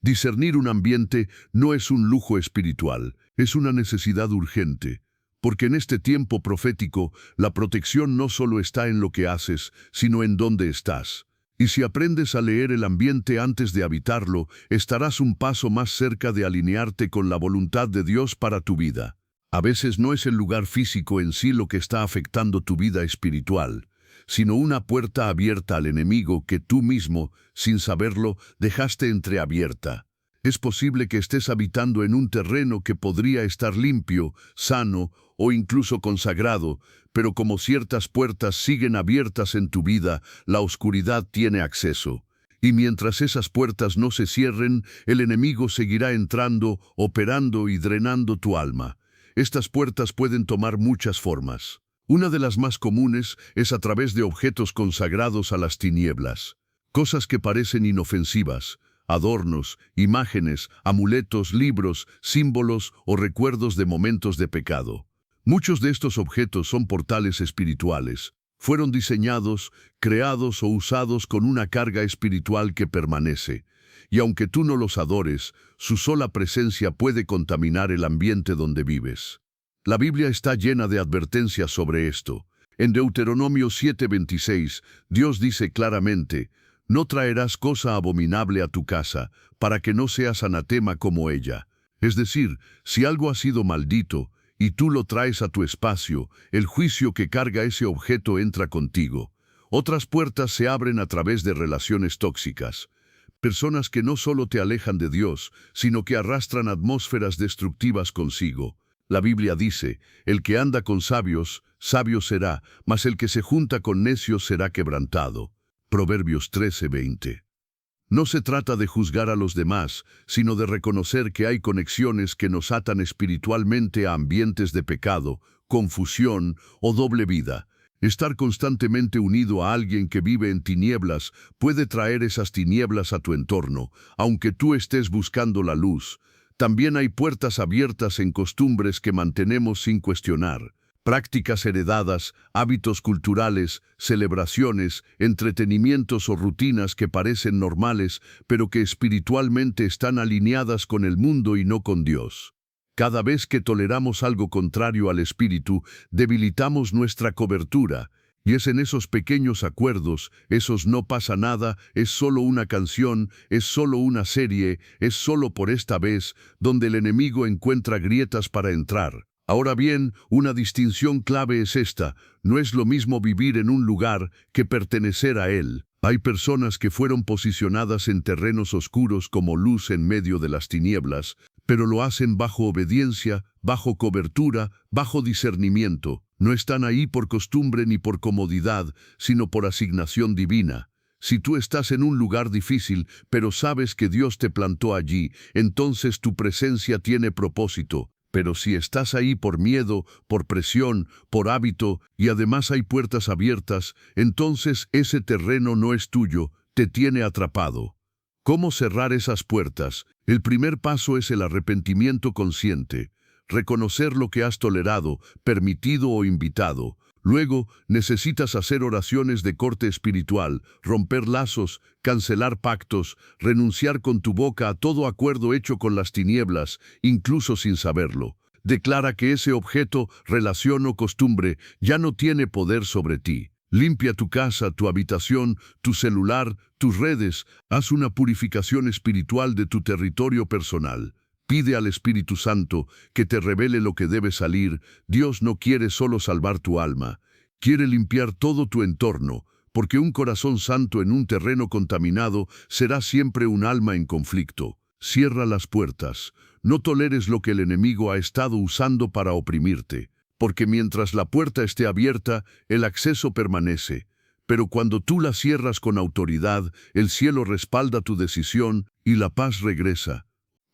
Discernir un ambiente no es un lujo espiritual, es una necesidad urgente. Porque en este tiempo profético, la protección no solo está en lo que haces, sino en dónde estás. Y si aprendes a leer el ambiente antes de habitarlo, estarás un paso más cerca de alinearte con la voluntad de Dios para tu vida. A veces no es el lugar físico en sí lo que está afectando tu vida espiritual, sino una puerta abierta al enemigo que tú mismo, sin saberlo, dejaste entreabierta. Es posible que estés habitando en un terreno que podría estar limpio, sano o incluso consagrado, pero como ciertas puertas siguen abiertas en tu vida, la oscuridad tiene acceso. Y mientras esas puertas no se cierren, el enemigo seguirá entrando, operando y drenando tu alma. Estas puertas pueden tomar muchas formas. Una de las más comunes es a través de objetos consagrados a las tinieblas. Cosas que parecen inofensivas, adornos, imágenes, amuletos, libros, símbolos o recuerdos de momentos de pecado. Muchos de estos objetos son portales espirituales. Fueron diseñados, creados o usados con una carga espiritual que permanece. Y aunque tú no los adores, su sola presencia puede contaminar el ambiente donde vives. La Biblia está llena de advertencias sobre esto. En Deuteronomio 7:26, Dios dice claramente: «No traerás cosa abominable a tu casa, para que no seas anatema como ella». Es decir, si algo ha sido maldito, y tú lo traes a tu espacio, el juicio que carga ese objeto entra contigo. Otras puertas se abren a través de relaciones tóxicas. Personas que no solo te alejan de Dios, sino que arrastran atmósferas destructivas consigo. La Biblia dice: «El que anda con sabios, sabio será, mas el que se junta con necios será quebrantado». Proverbios 13:20. No se trata de juzgar a los demás, sino de reconocer que hay conexiones que nos atan espiritualmente a ambientes de pecado, confusión o doble vida. Estar constantemente unido a alguien que vive en tinieblas puede traer esas tinieblas a tu entorno, aunque tú estés buscando la luz. También hay puertas abiertas en costumbres que mantenemos sin cuestionar. Prácticas heredadas, hábitos culturales, celebraciones, entretenimientos o rutinas que parecen normales, pero que espiritualmente están alineadas con el mundo y no con Dios. Cada vez que toleramos algo contrario al Espíritu, debilitamos nuestra cobertura. Y es en esos pequeños acuerdos, esos no pasa nada, es solo una canción, es solo una serie, es solo por esta vez, donde el enemigo encuentra grietas para entrar. Ahora bien, una distinción clave es esta: no es lo mismo vivir en un lugar que pertenecer a él. Hay personas que fueron posicionadas en terrenos oscuros como luz en medio de las tinieblas, pero lo hacen bajo obediencia, bajo cobertura, bajo discernimiento. No están ahí por costumbre ni por comodidad, sino por asignación divina. Si tú estás en un lugar difícil, pero sabes que Dios te plantó allí, entonces tu presencia tiene propósito. Pero si estás ahí por miedo, por presión, por hábito, y además hay puertas abiertas, entonces ese terreno no es tuyo, te tiene atrapado. ¿Cómo cerrar esas puertas? El primer paso es el arrepentimiento consciente. Reconocer lo que has tolerado, permitido o invitado. Luego, necesitas hacer oraciones de corte espiritual, romper lazos, cancelar pactos, renunciar con tu boca a todo acuerdo hecho con las tinieblas, incluso sin saberlo. Declara que ese objeto, relación o costumbre ya no tiene poder sobre ti. Limpia tu casa, tu habitación, tu celular, tus redes. Haz una purificación espiritual de tu territorio personal. Pide al Espíritu Santo que te revele lo que debe salir. Dios no quiere solo salvar tu alma, quiere limpiar todo tu entorno, porque un corazón santo en un terreno contaminado será siempre un alma en conflicto. Cierra las puertas. No toleres lo que el enemigo ha estado usando para oprimirte, porque mientras la puerta esté abierta, el acceso permanece. Pero cuando tú la cierras con autoridad, el cielo respalda tu decisión y la paz regresa.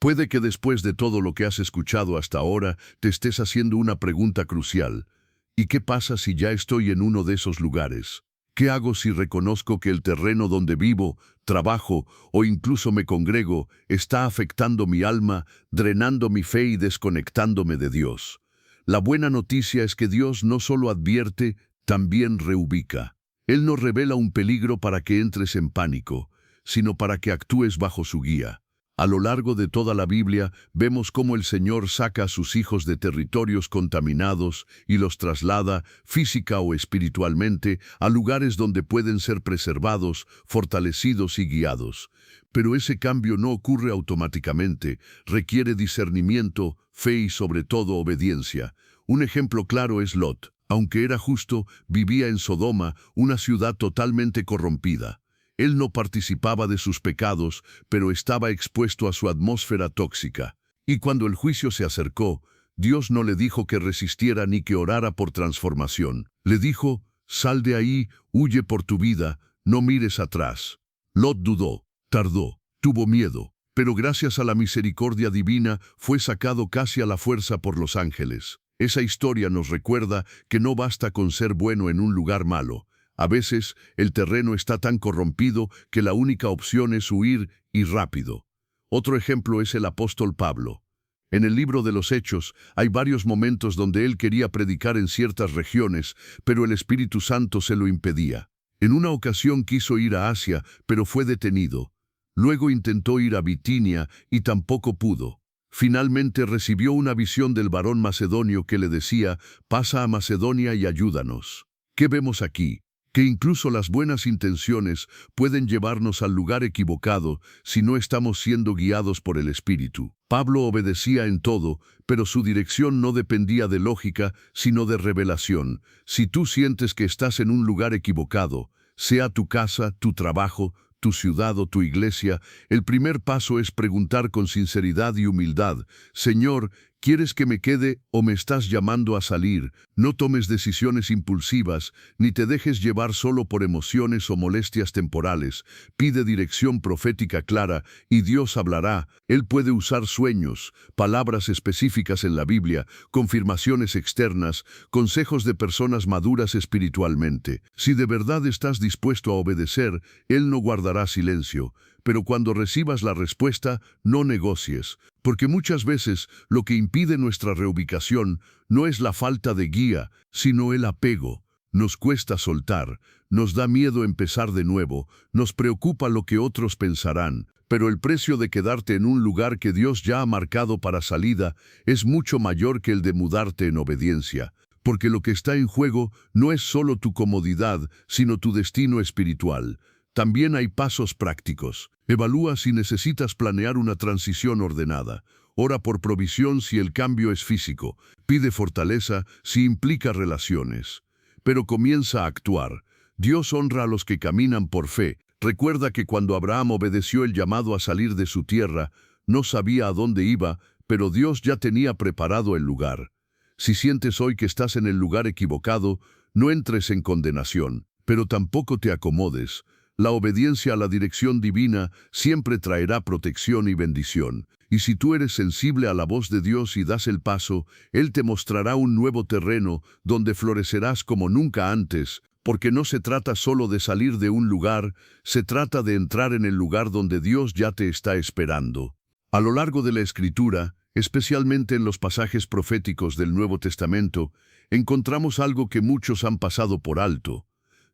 Puede que después de todo lo que has escuchado hasta ahora, te estés haciendo una pregunta crucial. ¿Y qué pasa si ya estoy en uno de esos lugares? ¿Qué hago si reconozco que el terreno donde vivo, trabajo o incluso me congrego está afectando mi alma, drenando mi fe y desconectándome de Dios? La buena noticia es que Dios no solo advierte, también reubica. Él no revela un peligro para que entres en pánico, sino para que actúes bajo su guía. A lo largo de toda la Biblia, vemos cómo el Señor saca a sus hijos de territorios contaminados y los traslada, física o espiritualmente, a lugares donde pueden ser preservados, fortalecidos y guiados. Pero ese cambio no ocurre automáticamente, requiere discernimiento, fe y sobre todo obediencia. Un ejemplo claro es Lot. Aunque era justo, vivía en Sodoma, una ciudad totalmente corrompida. Él no participaba de sus pecados, pero estaba expuesto a su atmósfera tóxica. Y cuando el juicio se acercó, Dios no le dijo que resistiera ni que orara por transformación. Le dijo: sal de ahí, huye por tu vida, no mires atrás. Lot dudó, tardó, tuvo miedo, pero gracias a la misericordia divina fue sacado casi a la fuerza por los ángeles. Esa historia nos recuerda que no basta con ser bueno en un lugar malo. A veces, el terreno está tan corrompido que la única opción es huir, y rápido. Otro ejemplo es el apóstol Pablo. En el libro de los Hechos hay varios momentos donde él quería predicar en ciertas regiones, pero el Espíritu Santo se lo impedía. En una ocasión quiso ir a Asia, pero fue detenido. Luego intentó ir a Bitinia y tampoco pudo. Finalmente recibió una visión del varón macedonio que le decía: pasa a Macedonia y ayúdanos. ¿Qué vemos aquí? Que incluso las buenas intenciones pueden llevarnos al lugar equivocado si no estamos siendo guiados por el Espíritu. Pablo obedecía en todo, pero su dirección no dependía de lógica, sino de revelación. Si tú sientes que estás en un lugar equivocado, sea tu casa, tu trabajo, tu ciudad o tu iglesia, el primer paso es preguntar con sinceridad y humildad: Señor, ¿Quieres que me quede o me estás llamando a salir? No tomes decisiones impulsivas, ni te dejes llevar solo por emociones o molestias temporales. Pide dirección profética clara y Dios hablará. Él puede usar sueños, palabras específicas en la Biblia, confirmaciones externas, consejos de personas maduras espiritualmente. Si de verdad estás dispuesto a obedecer, Él no guardará silencio. Pero cuando recibas la respuesta, no negocies, porque muchas veces lo que impide nuestra reubicación no es la falta de guía, sino el apego. Nos cuesta soltar, nos da miedo empezar de nuevo, nos preocupa lo que otros pensarán, pero el precio de quedarte en un lugar que Dios ya ha marcado para salida es mucho mayor que el de mudarte en obediencia, porque lo que está en juego no es solo tu comodidad, sino tu destino espiritual. También hay pasos prácticos. Evalúa si necesitas planear una transición ordenada. Ora por provisión si el cambio es físico. Pide fortaleza si implica relaciones. Pero comienza a actuar. Dios honra a los que caminan por fe. Recuerda que cuando Abraham obedeció el llamado a salir de su tierra, no sabía a dónde iba, pero Dios ya tenía preparado el lugar. Si sientes hoy que estás en el lugar equivocado, no entres en condenación, pero tampoco te acomodes. La obediencia a la dirección divina siempre traerá protección y bendición. Y si tú eres sensible a la voz de Dios y das el paso, Él te mostrará un nuevo terreno donde florecerás como nunca antes, porque no se trata solo de salir de un lugar, se trata de entrar en el lugar donde Dios ya te está esperando. A lo largo de la Escritura, especialmente en los pasajes proféticos del Nuevo Testamento, encontramos algo que muchos han pasado por alto.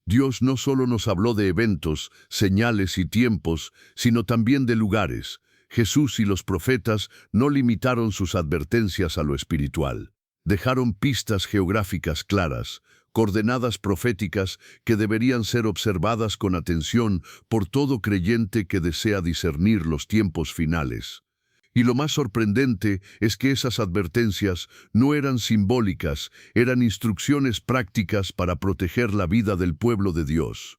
Dios no solo nos habló de eventos, señales y tiempos, sino también de lugares. Jesús y los profetas no limitaron sus advertencias a lo espiritual. Dejaron pistas geográficas claras, coordenadas proféticas que deberían ser observadas con atención por todo creyente que desea discernir los tiempos finales. Y lo más sorprendente es que esas advertencias no eran simbólicas, eran instrucciones prácticas para proteger la vida del pueblo de Dios.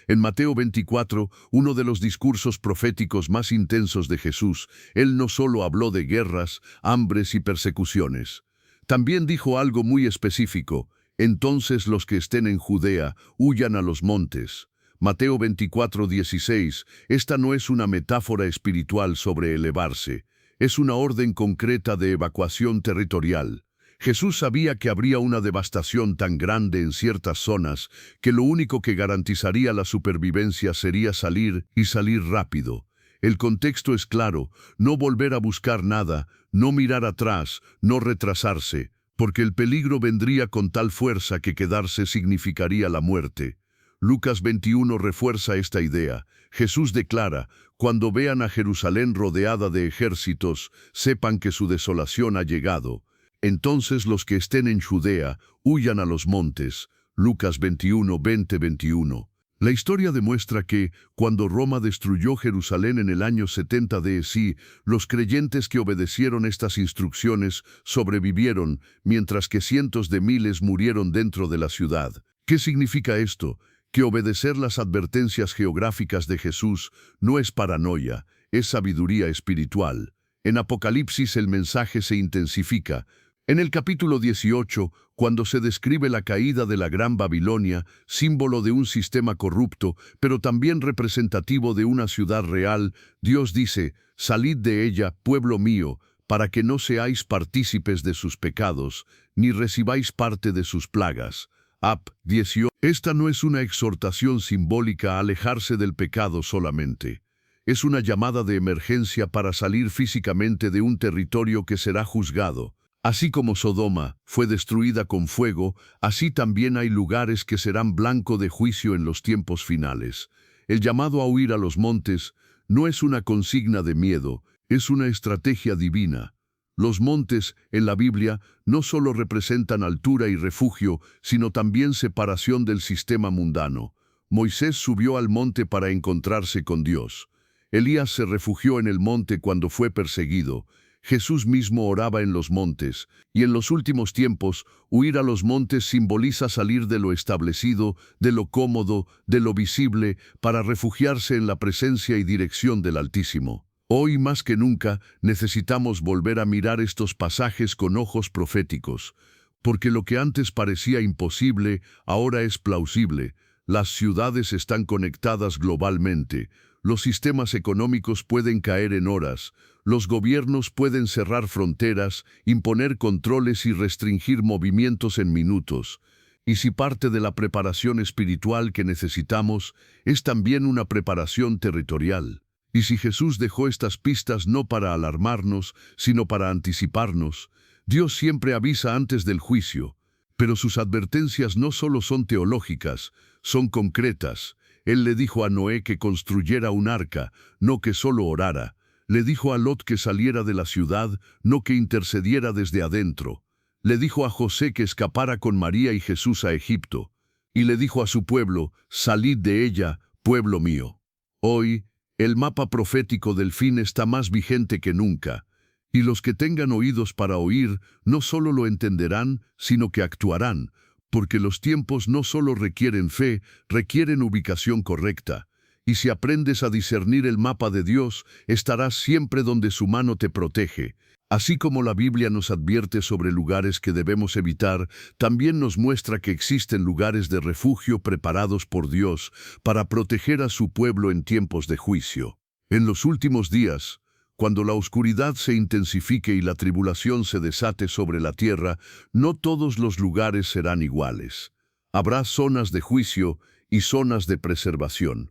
En Mateo 24, uno de los discursos proféticos más intensos de Jesús, Él no solo habló de guerras, hambres y persecuciones. También dijo algo muy específico: entonces los que estén en Judea huyan a los montes. Mateo 24:16, esta no es una metáfora espiritual sobre elevarse. Es una orden concreta de evacuación territorial. Jesús sabía que habría una devastación tan grande en ciertas zonas que lo único que garantizaría la supervivencia sería salir y salir rápido. El contexto es claro: no volver a buscar nada, no mirar atrás, no retrasarse, porque el peligro vendría con tal fuerza que quedarse significaría la muerte. Lucas 21 refuerza esta idea. Jesús declara: cuando vean a Jerusalén rodeada de ejércitos, sepan que su desolación ha llegado. Entonces los que estén en Judea huyan a los montes. Lucas 21, 20-21. La historia demuestra que, cuando Roma destruyó Jerusalén en el año 70 d.C., los creyentes que obedecieron estas instrucciones sobrevivieron, mientras que cientos de miles murieron dentro de la ciudad. ¿Qué significa esto? Que obedecer las advertencias geográficas de Jesús no es paranoia, es sabiduría espiritual. En Apocalipsis el mensaje se intensifica. En el capítulo 18, cuando se describe la caída de la Gran Babilonia, símbolo de un sistema corrupto, pero también representativo de una ciudad real, Dios dice: salid de ella, pueblo mío, para que no seáis partícipes de sus pecados, ni recibáis parte de sus plagas. Ap 18. Esta no es una exhortación simbólica a alejarse del pecado solamente. Es una llamada de emergencia para salir físicamente de un territorio que será juzgado. Así como Sodoma fue destruida con fuego, así también hay lugares que serán blanco de juicio en los tiempos finales. El llamado a huir a los montes no es una consigna de miedo, es una estrategia divina. Los montes, en la Biblia, no solo representan altura y refugio, sino también separación del sistema mundano. Moisés subió al monte para encontrarse con Dios. Elías se refugió en el monte cuando fue perseguido. Jesús mismo oraba en los montes, y en los últimos tiempos, huir a los montes simboliza salir de lo establecido, de lo cómodo, de lo visible, para refugiarse en la presencia y dirección del Altísimo. Hoy más que nunca necesitamos volver a mirar estos pasajes con ojos proféticos, porque lo que antes parecía imposible ahora es plausible. Las ciudades están conectadas globalmente, los sistemas económicos pueden caer en horas, los gobiernos pueden cerrar fronteras, imponer controles y restringir movimientos en minutos. Y si parte de la preparación espiritual que necesitamos es también una preparación territorial. Y si Jesús dejó estas pistas no para alarmarnos, sino para anticiparnos, Dios siempre avisa antes del juicio, pero sus advertencias no solo son teológicas, son concretas. Él le dijo a Noé que construyera un arca, no que solo orara. Le dijo a Lot que saliera de la ciudad, no que intercediera desde adentro. Le dijo a José que escapara con María y Jesús a Egipto. Y le dijo a su pueblo, salid de ella, pueblo mío. Hoy, el mapa profético del fin está más vigente que nunca, y los que tengan oídos para oír no solo lo entenderán, sino que actuarán, porque los tiempos no solo requieren fe, requieren ubicación correcta. Y si aprendes a discernir el mapa de Dios, estarás siempre donde su mano te protege. Así como la Biblia nos advierte sobre lugares que debemos evitar, también nos muestra que existen lugares de refugio preparados por Dios para proteger a su pueblo en tiempos de juicio. En los últimos días, cuando la oscuridad se intensifique y la tribulación se desate sobre la tierra, no todos los lugares serán iguales. Habrá zonas de juicio y zonas de preservación.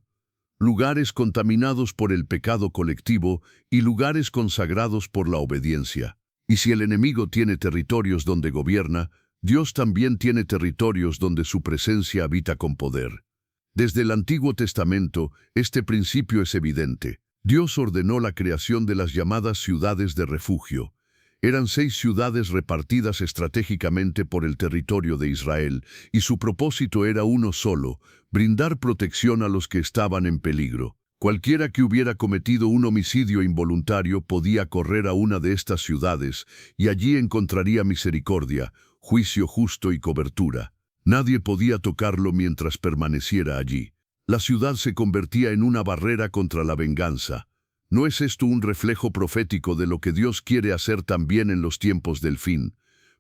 Lugares contaminados por el pecado colectivo y lugares consagrados por la obediencia. Y si el enemigo tiene territorios donde gobierna, Dios también tiene territorios donde su presencia habita con poder. Desde el Antiguo Testamento, este principio es evidente. Dios ordenó la creación de las llamadas ciudades de refugio. Eran 6 ciudades repartidas estratégicamente por el territorio de Israel, y su propósito era uno solo: brindar protección a los que estaban en peligro. Cualquiera que hubiera cometido un homicidio involuntario podía correr a una de estas ciudades, y allí encontraría misericordia, juicio justo y cobertura. Nadie podía tocarlo mientras permaneciera allí. La ciudad se convertía en una barrera contra la venganza. ¿No es esto un reflejo profético de lo que Dios quiere hacer también en los tiempos del fin?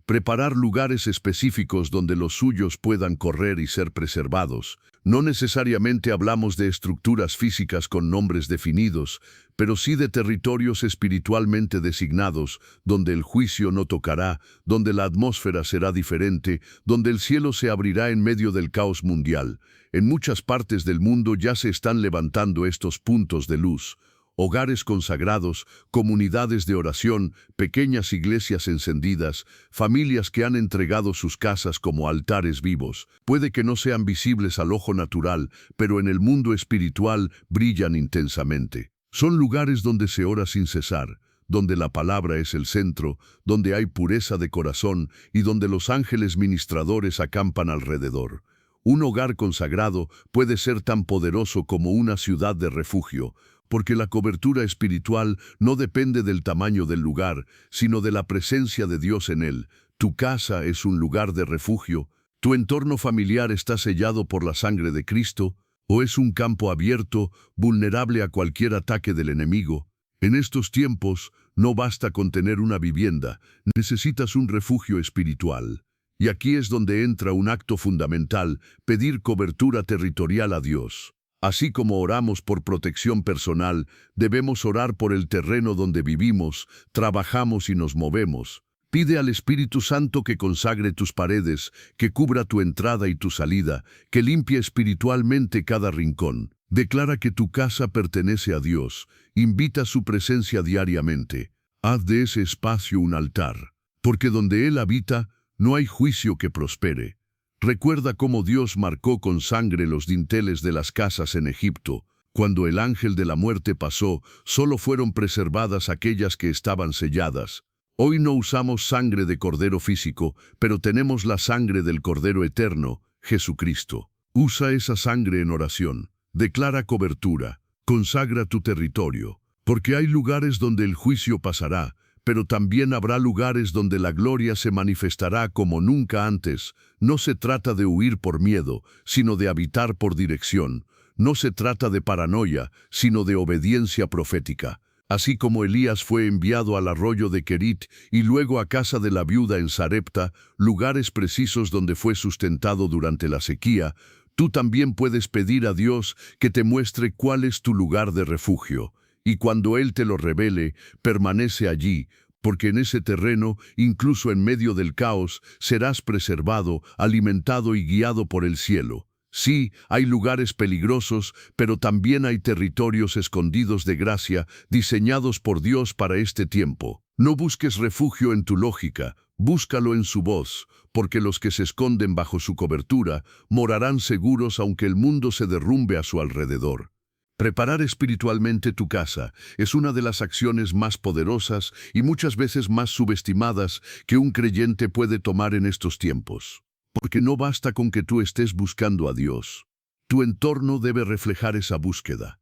Preparar lugares específicos donde los suyos puedan correr y ser preservados. No necesariamente hablamos de estructuras físicas con nombres definidos, pero sí de territorios espiritualmente designados, donde el juicio no tocará, donde la atmósfera será diferente, donde el cielo se abrirá en medio del caos mundial. En muchas partes del mundo ya se están levantando estos puntos de luz. Hogares consagrados, comunidades de oración, pequeñas iglesias encendidas, familias que han entregado sus casas como altares vivos. Puede que no sean visibles al ojo natural, pero en el mundo espiritual brillan intensamente. Son lugares donde se ora sin cesar, donde la palabra es el centro, donde hay pureza de corazón y donde los ángeles ministradores acampan alrededor. Un hogar consagrado puede ser tan poderoso como una ciudad de refugio, porque la cobertura espiritual no depende del tamaño del lugar, sino de la presencia de Dios en él. Tu casa es un lugar de refugio, tu entorno familiar está sellado por la sangre de Cristo, o es un campo abierto, vulnerable a cualquier ataque del enemigo. En estos tiempos, no basta con tener una vivienda, necesitas un refugio espiritual. Y aquí es donde entra un acto fundamental: pedir cobertura territorial a Dios. Así como oramos por protección personal, debemos orar por el terreno donde vivimos, trabajamos y nos movemos. Pide al Espíritu Santo que consagre tus paredes, que cubra tu entrada y tu salida, que limpie espiritualmente cada rincón. Declara que tu casa pertenece a Dios, invita su presencia diariamente. Haz de ese espacio un altar, porque donde Él habita, no hay juicio que prospere. Recuerda cómo Dios marcó con sangre los dinteles de las casas en Egipto. Cuando el ángel de la muerte pasó, solo fueron preservadas aquellas que estaban selladas. Hoy no usamos sangre de cordero físico, pero tenemos la sangre del Cordero Eterno, Jesucristo. Usa esa sangre en oración. Declara cobertura. Consagra tu territorio. Porque hay lugares donde el juicio pasará, pero también habrá lugares donde la gloria se manifestará como nunca antes. No se trata de huir por miedo, sino de habitar por dirección. No se trata de paranoia, sino de obediencia profética. Así como Elías fue enviado al arroyo de Kerit y luego a casa de la viuda en Sarepta, lugares precisos donde fue sustentado durante la sequía, tú también puedes pedir a Dios que te muestre cuál es tu lugar de refugio. Y cuando Él te lo revele, permanece allí, porque en ese terreno, incluso en medio del caos, serás preservado, alimentado y guiado por el cielo. Sí, hay lugares peligrosos, pero también hay territorios escondidos de gracia, diseñados por Dios para este tiempo. No busques refugio en tu lógica, búscalo en su voz, porque los que se esconden bajo su cobertura morarán seguros aunque el mundo se derrumbe a su alrededor. Preparar espiritualmente tu casa es una de las acciones más poderosas y muchas veces más subestimadas que un creyente puede tomar en estos tiempos. Porque no basta con que tú estés buscando a Dios. Tu entorno debe reflejar esa búsqueda.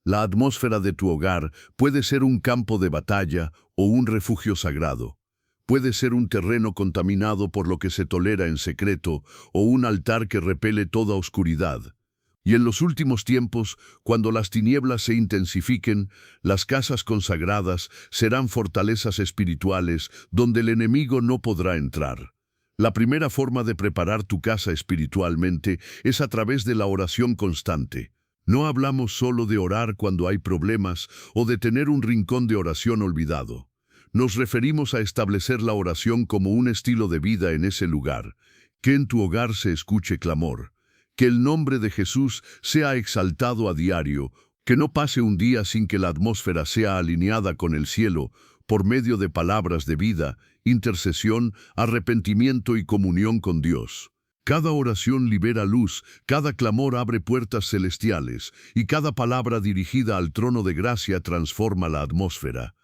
La atmósfera de tu hogar puede ser un campo de batalla o un refugio sagrado. Puede ser un terreno contaminado por lo que se tolera en secreto o un altar que repele toda oscuridad. Y en los últimos tiempos, cuando las tinieblas se intensifiquen, las casas consagradas serán fortalezas espirituales donde el enemigo no podrá entrar. La primera forma de preparar tu casa espiritualmente es a través de la oración constante. No hablamos solo de orar cuando hay problemas o de tener un rincón de oración olvidado. Nos referimos a establecer la oración como un estilo de vida en ese lugar. Que en tu hogar se escuche clamor. Que el nombre de Jesús sea exaltado a diario. Que no pase un día sin que la atmósfera sea alineada con el cielo por medio de palabras de vida, intercesión, arrepentimiento y comunión con Dios. Cada oración libera luz, cada clamor abre puertas celestiales y cada palabra dirigida al trono de gracia transforma la atmósfera.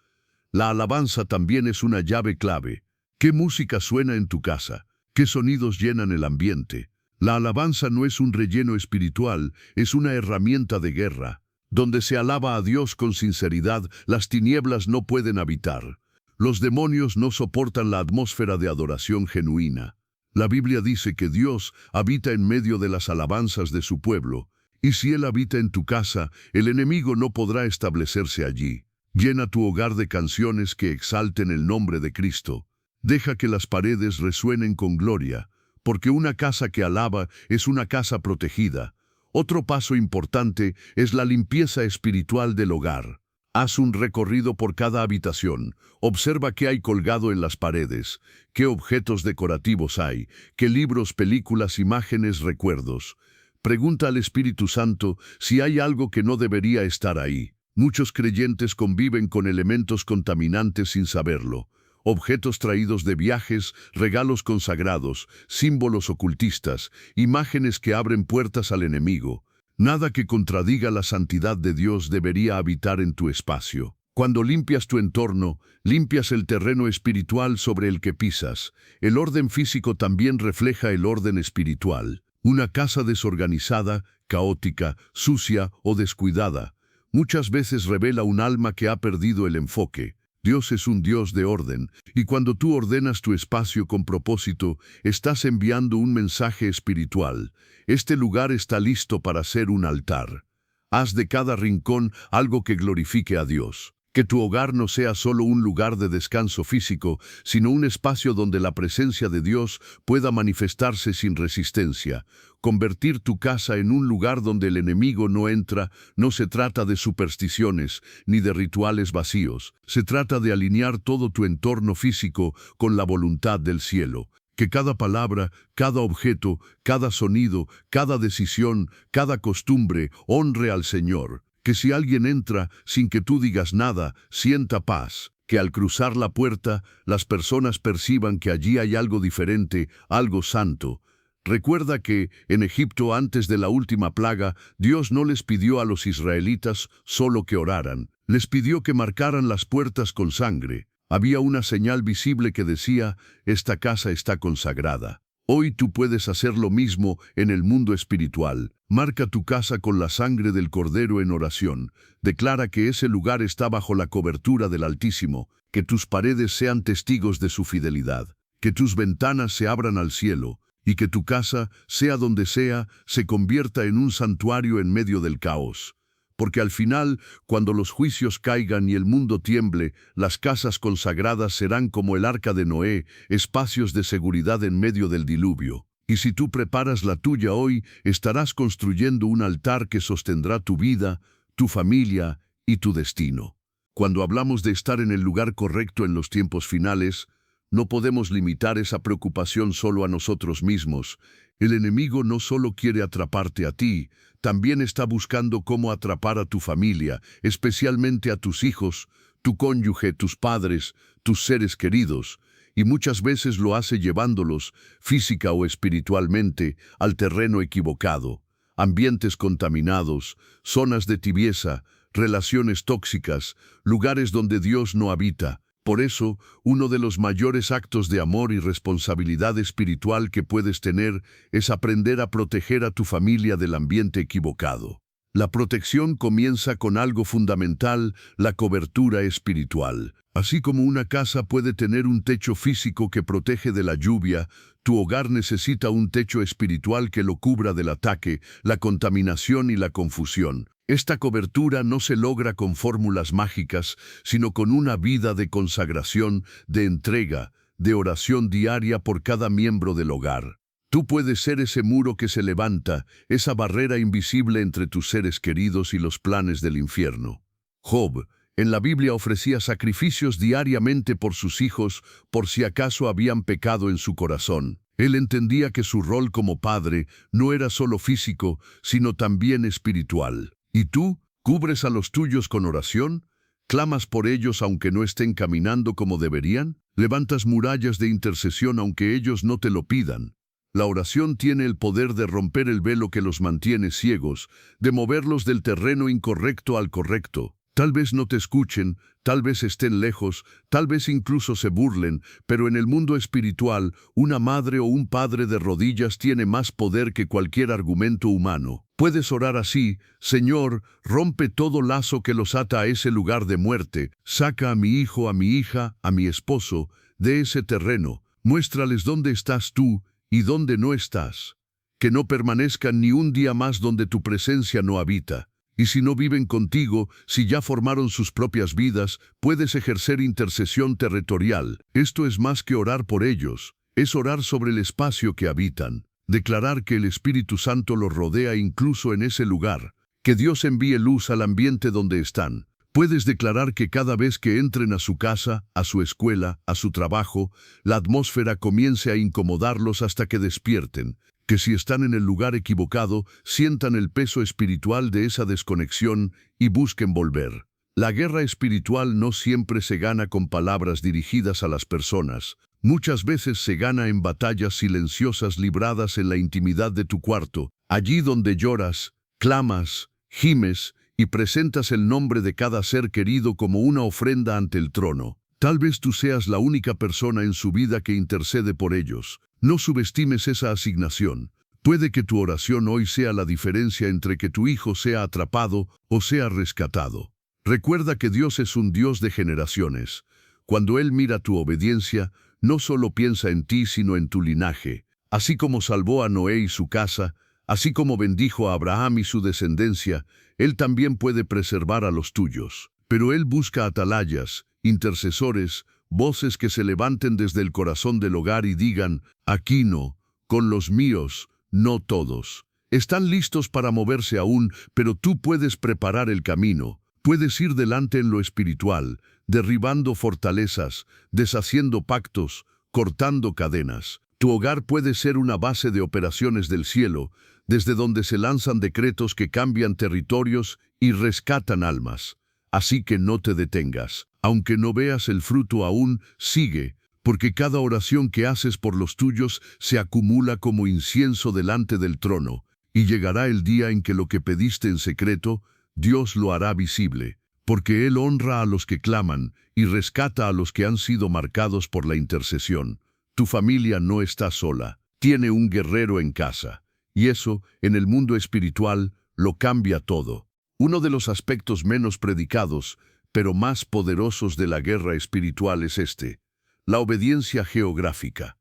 La alabanza también es una llave clave. ¿Qué música suena en tu casa? ¿Qué sonidos llenan el ambiente? La alabanza no es un relleno espiritual, es una herramienta de guerra. Donde se alaba a Dios con sinceridad, las tinieblas no pueden habitar. Los demonios no soportan la atmósfera de adoración genuina. La Biblia dice que Dios habita en medio de las alabanzas de su pueblo, y si Él habita en tu casa, el enemigo no podrá establecerse allí. Llena tu hogar de canciones que exalten el nombre de Cristo. Deja que las paredes resuenen con gloria, porque una casa que alaba es una casa protegida. Otro paso importante es la limpieza espiritual del hogar. Haz un recorrido por cada habitación. Observa qué hay colgado en las paredes, qué objetos decorativos hay, qué libros, películas, imágenes, recuerdos. Pregunta al Espíritu Santo si hay algo que no debería estar ahí. Muchos creyentes conviven con elementos contaminantes sin saberlo. Objetos traídos de viajes, regalos consagrados, símbolos ocultistas, imágenes que abren puertas al enemigo. Nada que contradiga la santidad de Dios debería habitar en tu espacio. Cuando limpias tu entorno, limpias el terreno espiritual sobre el que pisas. El orden físico también refleja el orden espiritual. Una casa desorganizada, caótica, sucia o descuidada, muchas veces revela un alma que ha perdido el enfoque. Dios es un Dios de orden, y cuando tú ordenas tu espacio con propósito, estás enviando un mensaje espiritual. Este lugar está listo para ser un altar. Haz de cada rincón algo que glorifique a Dios. Que tu hogar no sea solo un lugar de descanso físico, sino un espacio donde la presencia de Dios pueda manifestarse sin resistencia. Convertir tu casa en un lugar donde el enemigo no entra no se trata de supersticiones ni de rituales vacíos. Se trata de alinear todo tu entorno físico con la voluntad del cielo. Que cada palabra, cada objeto, cada sonido, cada decisión, cada costumbre honre al Señor. Que si alguien entra sin que tú digas nada, sienta paz. Que al cruzar la puerta, las personas perciban que allí hay algo diferente, algo santo. Recuerda que, en Egipto antes de la última plaga, Dios no les pidió a los israelitas solo que oraran. Les pidió que marcaran las puertas con sangre. Había una señal visible que decía, esta casa está consagrada. Hoy tú puedes hacer lo mismo en el mundo espiritual. Marca tu casa con la sangre del Cordero en oración. Declara que ese lugar está bajo la cobertura del Altísimo. Que tus paredes sean testigos de su fidelidad. Que tus ventanas se abran al cielo. Y que tu casa, sea donde sea, se convierta en un santuario en medio del caos. porque al final, cuando los juicios caigan y el mundo tiemble, las casas consagradas serán como el arca de Noé, espacios de seguridad en medio del diluvio. Y si tú preparas la tuya hoy, estarás construyendo un altar que sostendrá tu vida, tu familia y tu destino. Cuando hablamos de estar en el lugar correcto en los tiempos finales, no podemos limitar esa preocupación solo a nosotros mismos. El enemigo no solo quiere atraparte a ti, también está buscando cómo atrapar a tu familia, especialmente a tus hijos, tu cónyuge, tus padres, tus seres queridos, y muchas veces lo hace llevándolos, física o espiritualmente, al terreno equivocado. Ambientes contaminados, zonas de tibieza, relaciones tóxicas, lugares donde Dios no habita. Por eso, uno de los mayores actos de amor y responsabilidad espiritual que puedes tener es aprender a proteger a tu familia del ambiente equivocado. La protección comienza con algo fundamental, la cobertura espiritual. Así como una casa puede tener un techo físico que protege de la lluvia, tu hogar necesita un techo espiritual que lo cubra del ataque, la contaminación y la confusión. Esta cobertura no se logra con fórmulas mágicas, sino con una vida de consagración, de entrega, de oración diaria por cada miembro del hogar. Tú puedes ser ese muro que se levanta, esa barrera invisible entre tus seres queridos y los planes del infierno. Job, en la Biblia, ofrecía sacrificios diariamente por sus hijos, por si acaso habían pecado en su corazón. Él entendía que su rol como padre no era solo físico, sino también espiritual. ¿Y tú? ¿Cubres a los tuyos con oración? ¿Clamas por ellos aunque no estén caminando como deberían? ¿Levantas murallas de intercesión aunque ellos no te lo pidan? La oración tiene el poder de romper el velo que los mantiene ciegos, de moverlos del terreno incorrecto al correcto. Tal vez no te escuchen, tal vez estén lejos, tal vez incluso se burlen, pero en el mundo espiritual, una madre o un padre de rodillas tiene más poder que cualquier argumento humano. Puedes orar así: Señor, rompe todo lazo que los ata a ese lugar de muerte, saca a mi hijo, a mi hija, a mi esposo, de ese terreno, muéstrales dónde estás tú y dónde no estás. Que no permanezcan ni un día más donde tu presencia no habita. Y si no viven contigo, si ya formaron sus propias vidas, puedes ejercer intercesión territorial. Esto es más que orar por ellos, es orar sobre el espacio que habitan. Declarar que el Espíritu Santo los rodea incluso en ese lugar. Que Dios envíe luz al ambiente donde están. Puedes declarar que cada vez que entren a su casa, a su escuela, a su trabajo, la atmósfera comience a incomodarlos hasta que despierten. Que si están en el lugar equivocado, sientan el peso espiritual de esa desconexión y busquen volver. La guerra espiritual no siempre se gana con palabras dirigidas a las personas. Muchas veces se gana en batallas silenciosas libradas en la intimidad de tu cuarto, allí donde lloras, clamas, gimes y presentas el nombre de cada ser querido como una ofrenda ante el trono. Tal vez tú seas la única persona en su vida que intercede por ellos. No subestimes esa asignación. Puede que tu oración hoy sea la diferencia entre que tu hijo sea atrapado o sea rescatado. Recuerda que Dios es un Dios de generaciones. Cuando Él mira tu obediencia, no solo piensa en ti, sino en tu linaje. Así como salvó a Noé y su casa, así como bendijo a Abraham y su descendencia, Él también puede preservar a los tuyos. Pero Él busca atalayas, intercesores, voces que se levanten desde el corazón del hogar y digan: aquí no, con los míos, no todos. Están listos para moverse aún, pero tú puedes preparar el camino. Puedes ir delante en lo espiritual, derribando fortalezas, deshaciendo pactos, cortando cadenas. Tu hogar puede ser una base de operaciones del cielo, desde donde se lanzan decretos que cambian territorios y rescatan almas. Así que no te detengas. Aunque no veas el fruto aún, sigue, porque cada oración que haces por los tuyos se acumula como incienso delante del trono, y llegará el día en que lo que pediste en secreto, Dios lo hará visible, porque Él honra a los que claman y rescata a los que han sido marcados por la intercesión. Tu familia no está sola, tiene un guerrero en casa, y eso, en el mundo espiritual, lo cambia todo. Uno de los aspectos menos predicados, pero más poderosos de la guerra espiritual es este: la obediencia geográfica.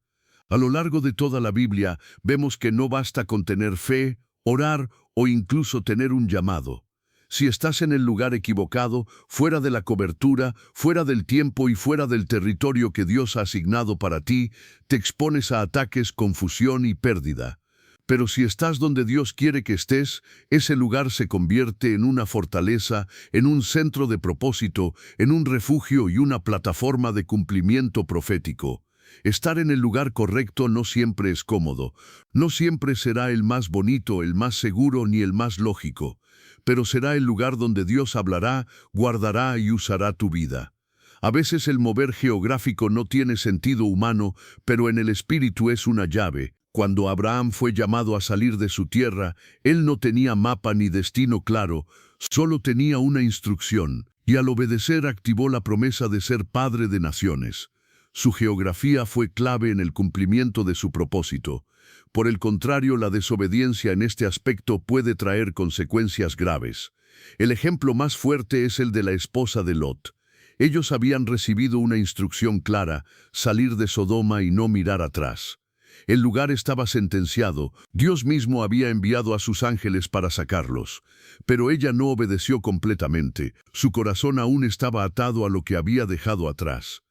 A lo largo de toda la Biblia vemos que no basta con tener fe, orar o incluso tener un llamado. Si estás en el lugar equivocado, fuera de la cobertura, fuera del tiempo y fuera del territorio que Dios ha asignado para ti, te expones a ataques, confusión y pérdida. Pero si estás donde Dios quiere que estés, ese lugar se convierte en una fortaleza, en un centro de propósito, en un refugio y una plataforma de cumplimiento profético. Estar en el lugar correcto no siempre es cómodo, no siempre será el más bonito, el más seguro ni el más lógico, pero será el lugar donde Dios hablará, guardará y usará tu vida. A veces el mover geográfico no tiene sentido humano, pero en el espíritu es una llave. Cuando Abraham fue llamado a salir de su tierra, él no tenía mapa ni destino claro, solo tenía una instrucción, y al obedecer activó la promesa de ser padre de naciones. Su geografía fue clave en el cumplimiento de su propósito. Por el contrario, la desobediencia en este aspecto puede traer consecuencias graves. El ejemplo más fuerte es el de la esposa de Lot. Ellos habían recibido una instrucción clara, salir de Sodoma y no mirar atrás. El lugar estaba sentenciado, Dios mismo había enviado a sus ángeles para sacarlos. Pero ella no obedeció completamente, su corazón aún estaba atado a lo que había dejado atrás.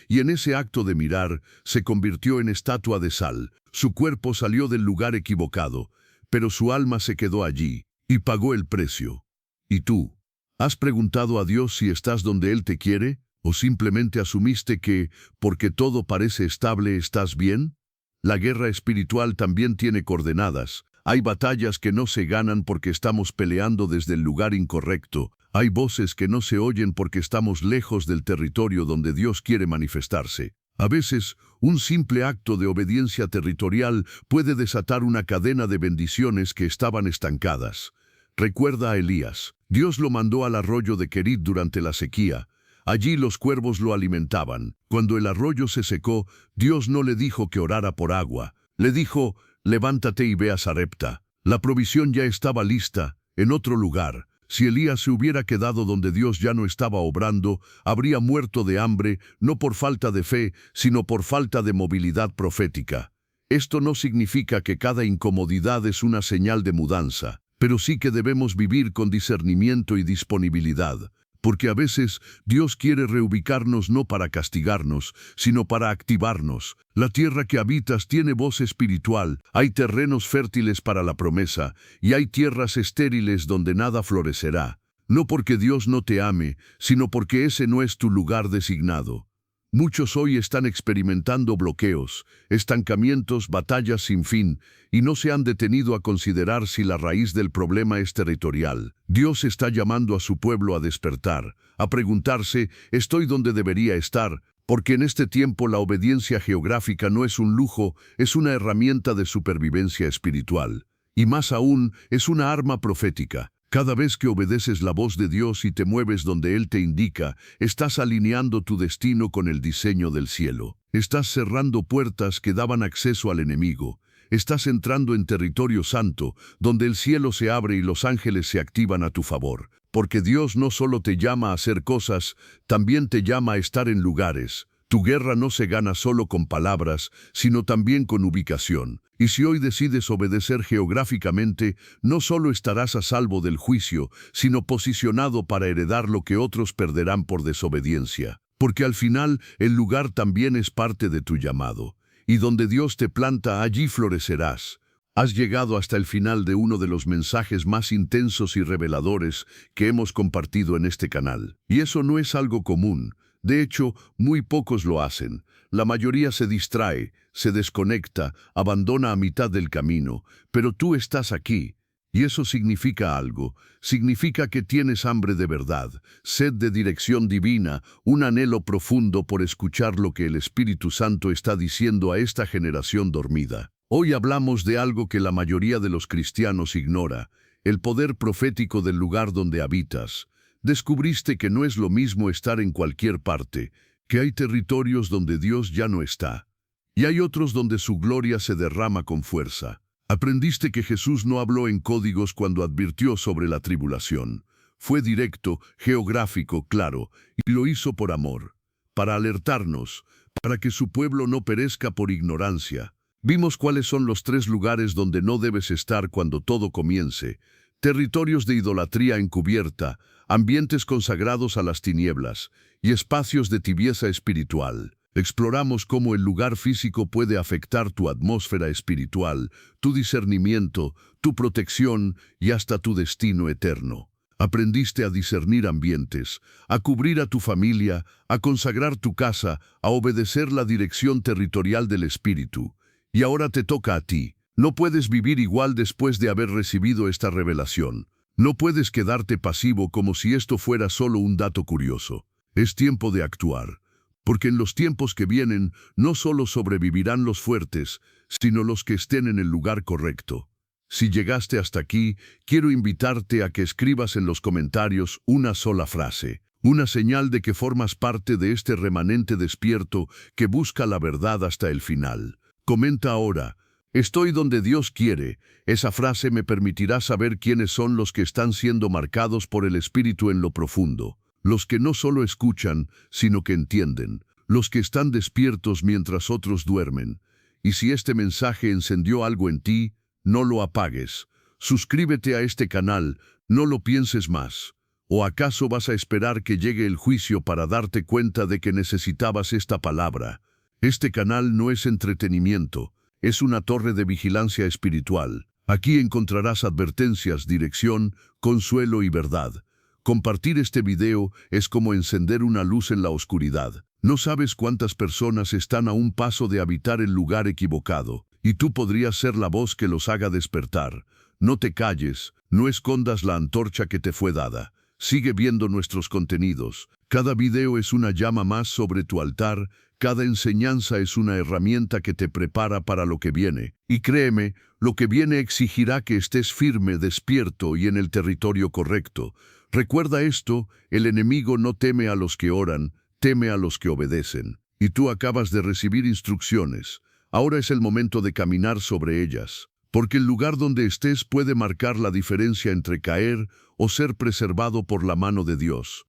Y en ese acto de mirar, se convirtió en estatua de sal. Su cuerpo salió del lugar equivocado, pero su alma se quedó allí, y pagó el precio. ¿Y tú? ¿Has preguntado a Dios si estás donde Él te quiere? ¿O simplemente asumiste que, porque todo parece estable, estás bien? La guerra espiritual también tiene coordenadas. Hay batallas que no se ganan porque estamos peleando desde el lugar incorrecto. Hay voces que no se oyen porque estamos lejos del territorio donde Dios quiere manifestarse. A veces, un simple acto de obediencia territorial puede desatar una cadena de bendiciones que estaban estancadas. Recuerda a Elías. Dios lo mandó al arroyo de Querit durante la sequía. Allí los cuervos lo alimentaban. Cuando el arroyo se secó, Dios no le dijo que orara por agua. Le dijo, levántate y ve a Sarepta. La provisión ya estaba lista, en otro lugar. Si Elías se hubiera quedado donde Dios ya no estaba obrando, habría muerto de hambre, no por falta de fe, sino por falta de movilidad profética. Esto no significa que cada incomodidad es una señal de mudanza, pero sí que debemos vivir con discernimiento y disponibilidad. Porque a veces Dios quiere reubicarnos no para castigarnos, sino para activarnos. La tierra que habitas tiene voz espiritual, hay terrenos fértiles para la promesa, y hay tierras estériles donde nada florecerá. No porque Dios no te ame, sino porque ese no es tu lugar designado. Muchos hoy están experimentando bloqueos, estancamientos, batallas sin fin, y no se han detenido a considerar si la raíz del problema es territorial. Dios está llamando a su pueblo a despertar, a preguntarse, ¿estoy donde debería estar? Porque en este tiempo la obediencia geográfica no es un lujo, es una herramienta de supervivencia espiritual. Y más aún, es una arma profética. Cada vez que obedeces la voz de Dios y te mueves donde Él te indica, estás alineando tu destino con el diseño del cielo. Estás cerrando puertas que daban acceso al enemigo. Estás entrando en territorio santo, donde el cielo se abre y los ángeles se activan a tu favor. Porque Dios no solo te llama a hacer cosas, también te llama a estar en lugares. Tu guerra no se gana solo con palabras, sino también con ubicación. Y si hoy decides obedecer geográficamente, no solo estarás a salvo del juicio, sino posicionado para heredar lo que otros perderán por desobediencia. Porque al final, el lugar también es parte de tu llamado. Y donde Dios te planta, allí florecerás. Has llegado hasta el final de uno de los mensajes más intensos y reveladores que hemos compartido en este canal. Y eso no es algo común. De hecho, muy pocos lo hacen. La mayoría se distrae, se desconecta, abandona a mitad del camino. Pero tú estás aquí. Y eso significa algo. Significa que tienes hambre de verdad, sed de dirección divina, un anhelo profundo por escuchar lo que el Espíritu Santo está diciendo a esta generación dormida. Hoy hablamos de algo que la mayoría de los cristianos ignora, el poder profético del lugar donde habitas. Descubriste que no es lo mismo estar en cualquier parte, que hay territorios donde Dios ya no está, y hay otros donde su gloria se derrama con fuerza. Aprendiste que Jesús no habló en códigos cuando advirtió sobre la tribulación. Fue directo, geográfico, claro, y lo hizo por amor, para alertarnos, para que su pueblo no perezca por ignorancia. Vimos cuáles son los 3 lugares donde no debes estar cuando todo comience. territorios de idolatría encubierta, ambientes consagrados a las tinieblas y espacios de tibieza espiritual. Exploramos cómo el lugar físico puede afectar tu atmósfera espiritual, tu discernimiento, tu protección y hasta tu destino eterno. Aprendiste a discernir ambientes, a cubrir a tu familia, a consagrar tu casa, a obedecer la dirección territorial del Espíritu. Y ahora te toca a ti. No puedes vivir igual después de haber recibido esta revelación. No puedes quedarte pasivo como si esto fuera solo un dato curioso. Es tiempo de actuar. Porque en los tiempos que vienen no solo sobrevivirán los fuertes, sino los que estén en el lugar correcto. Si llegaste hasta aquí, quiero invitarte a que escribas en los comentarios una sola frase, una señal de que formas parte de este remanente despierto que busca la verdad hasta el final. Comenta ahora: estoy donde Dios quiere. Esa frase me permitirá saber quiénes son los que están siendo marcados por el Espíritu en lo profundo. Los que no solo escuchan, sino que entienden. Los que están despiertos mientras otros duermen. Y si este mensaje encendió algo en ti, no lo apagues. Suscríbete a este canal, no lo pienses más. ¿O acaso vas a esperar que llegue el juicio para darte cuenta de que necesitabas esta palabra? Este canal no es entretenimiento, es una torre de vigilancia espiritual. Aquí encontrarás advertencias, dirección, consuelo y verdad. Compartir este video es como encender una luz en la oscuridad. No sabes cuántas personas están a un paso de habitar el lugar equivocado, y tú podrías ser la voz que los haga despertar. No te calles, no escondas la antorcha que te fue dada. Sigue viendo nuestros contenidos. Cada video es una llama más sobre tu altar, cada enseñanza es una herramienta que te prepara para lo que viene. Y créeme, lo que viene exigirá que estés firme, despierto y en el territorio correcto. Recuerda esto: el enemigo no teme a los que oran, teme a los que obedecen. Y tú acabas de recibir instrucciones. Ahora es el momento de caminar sobre ellas, porque el lugar donde estés puede marcar la diferencia entre caer o ser preservado por la mano de Dios.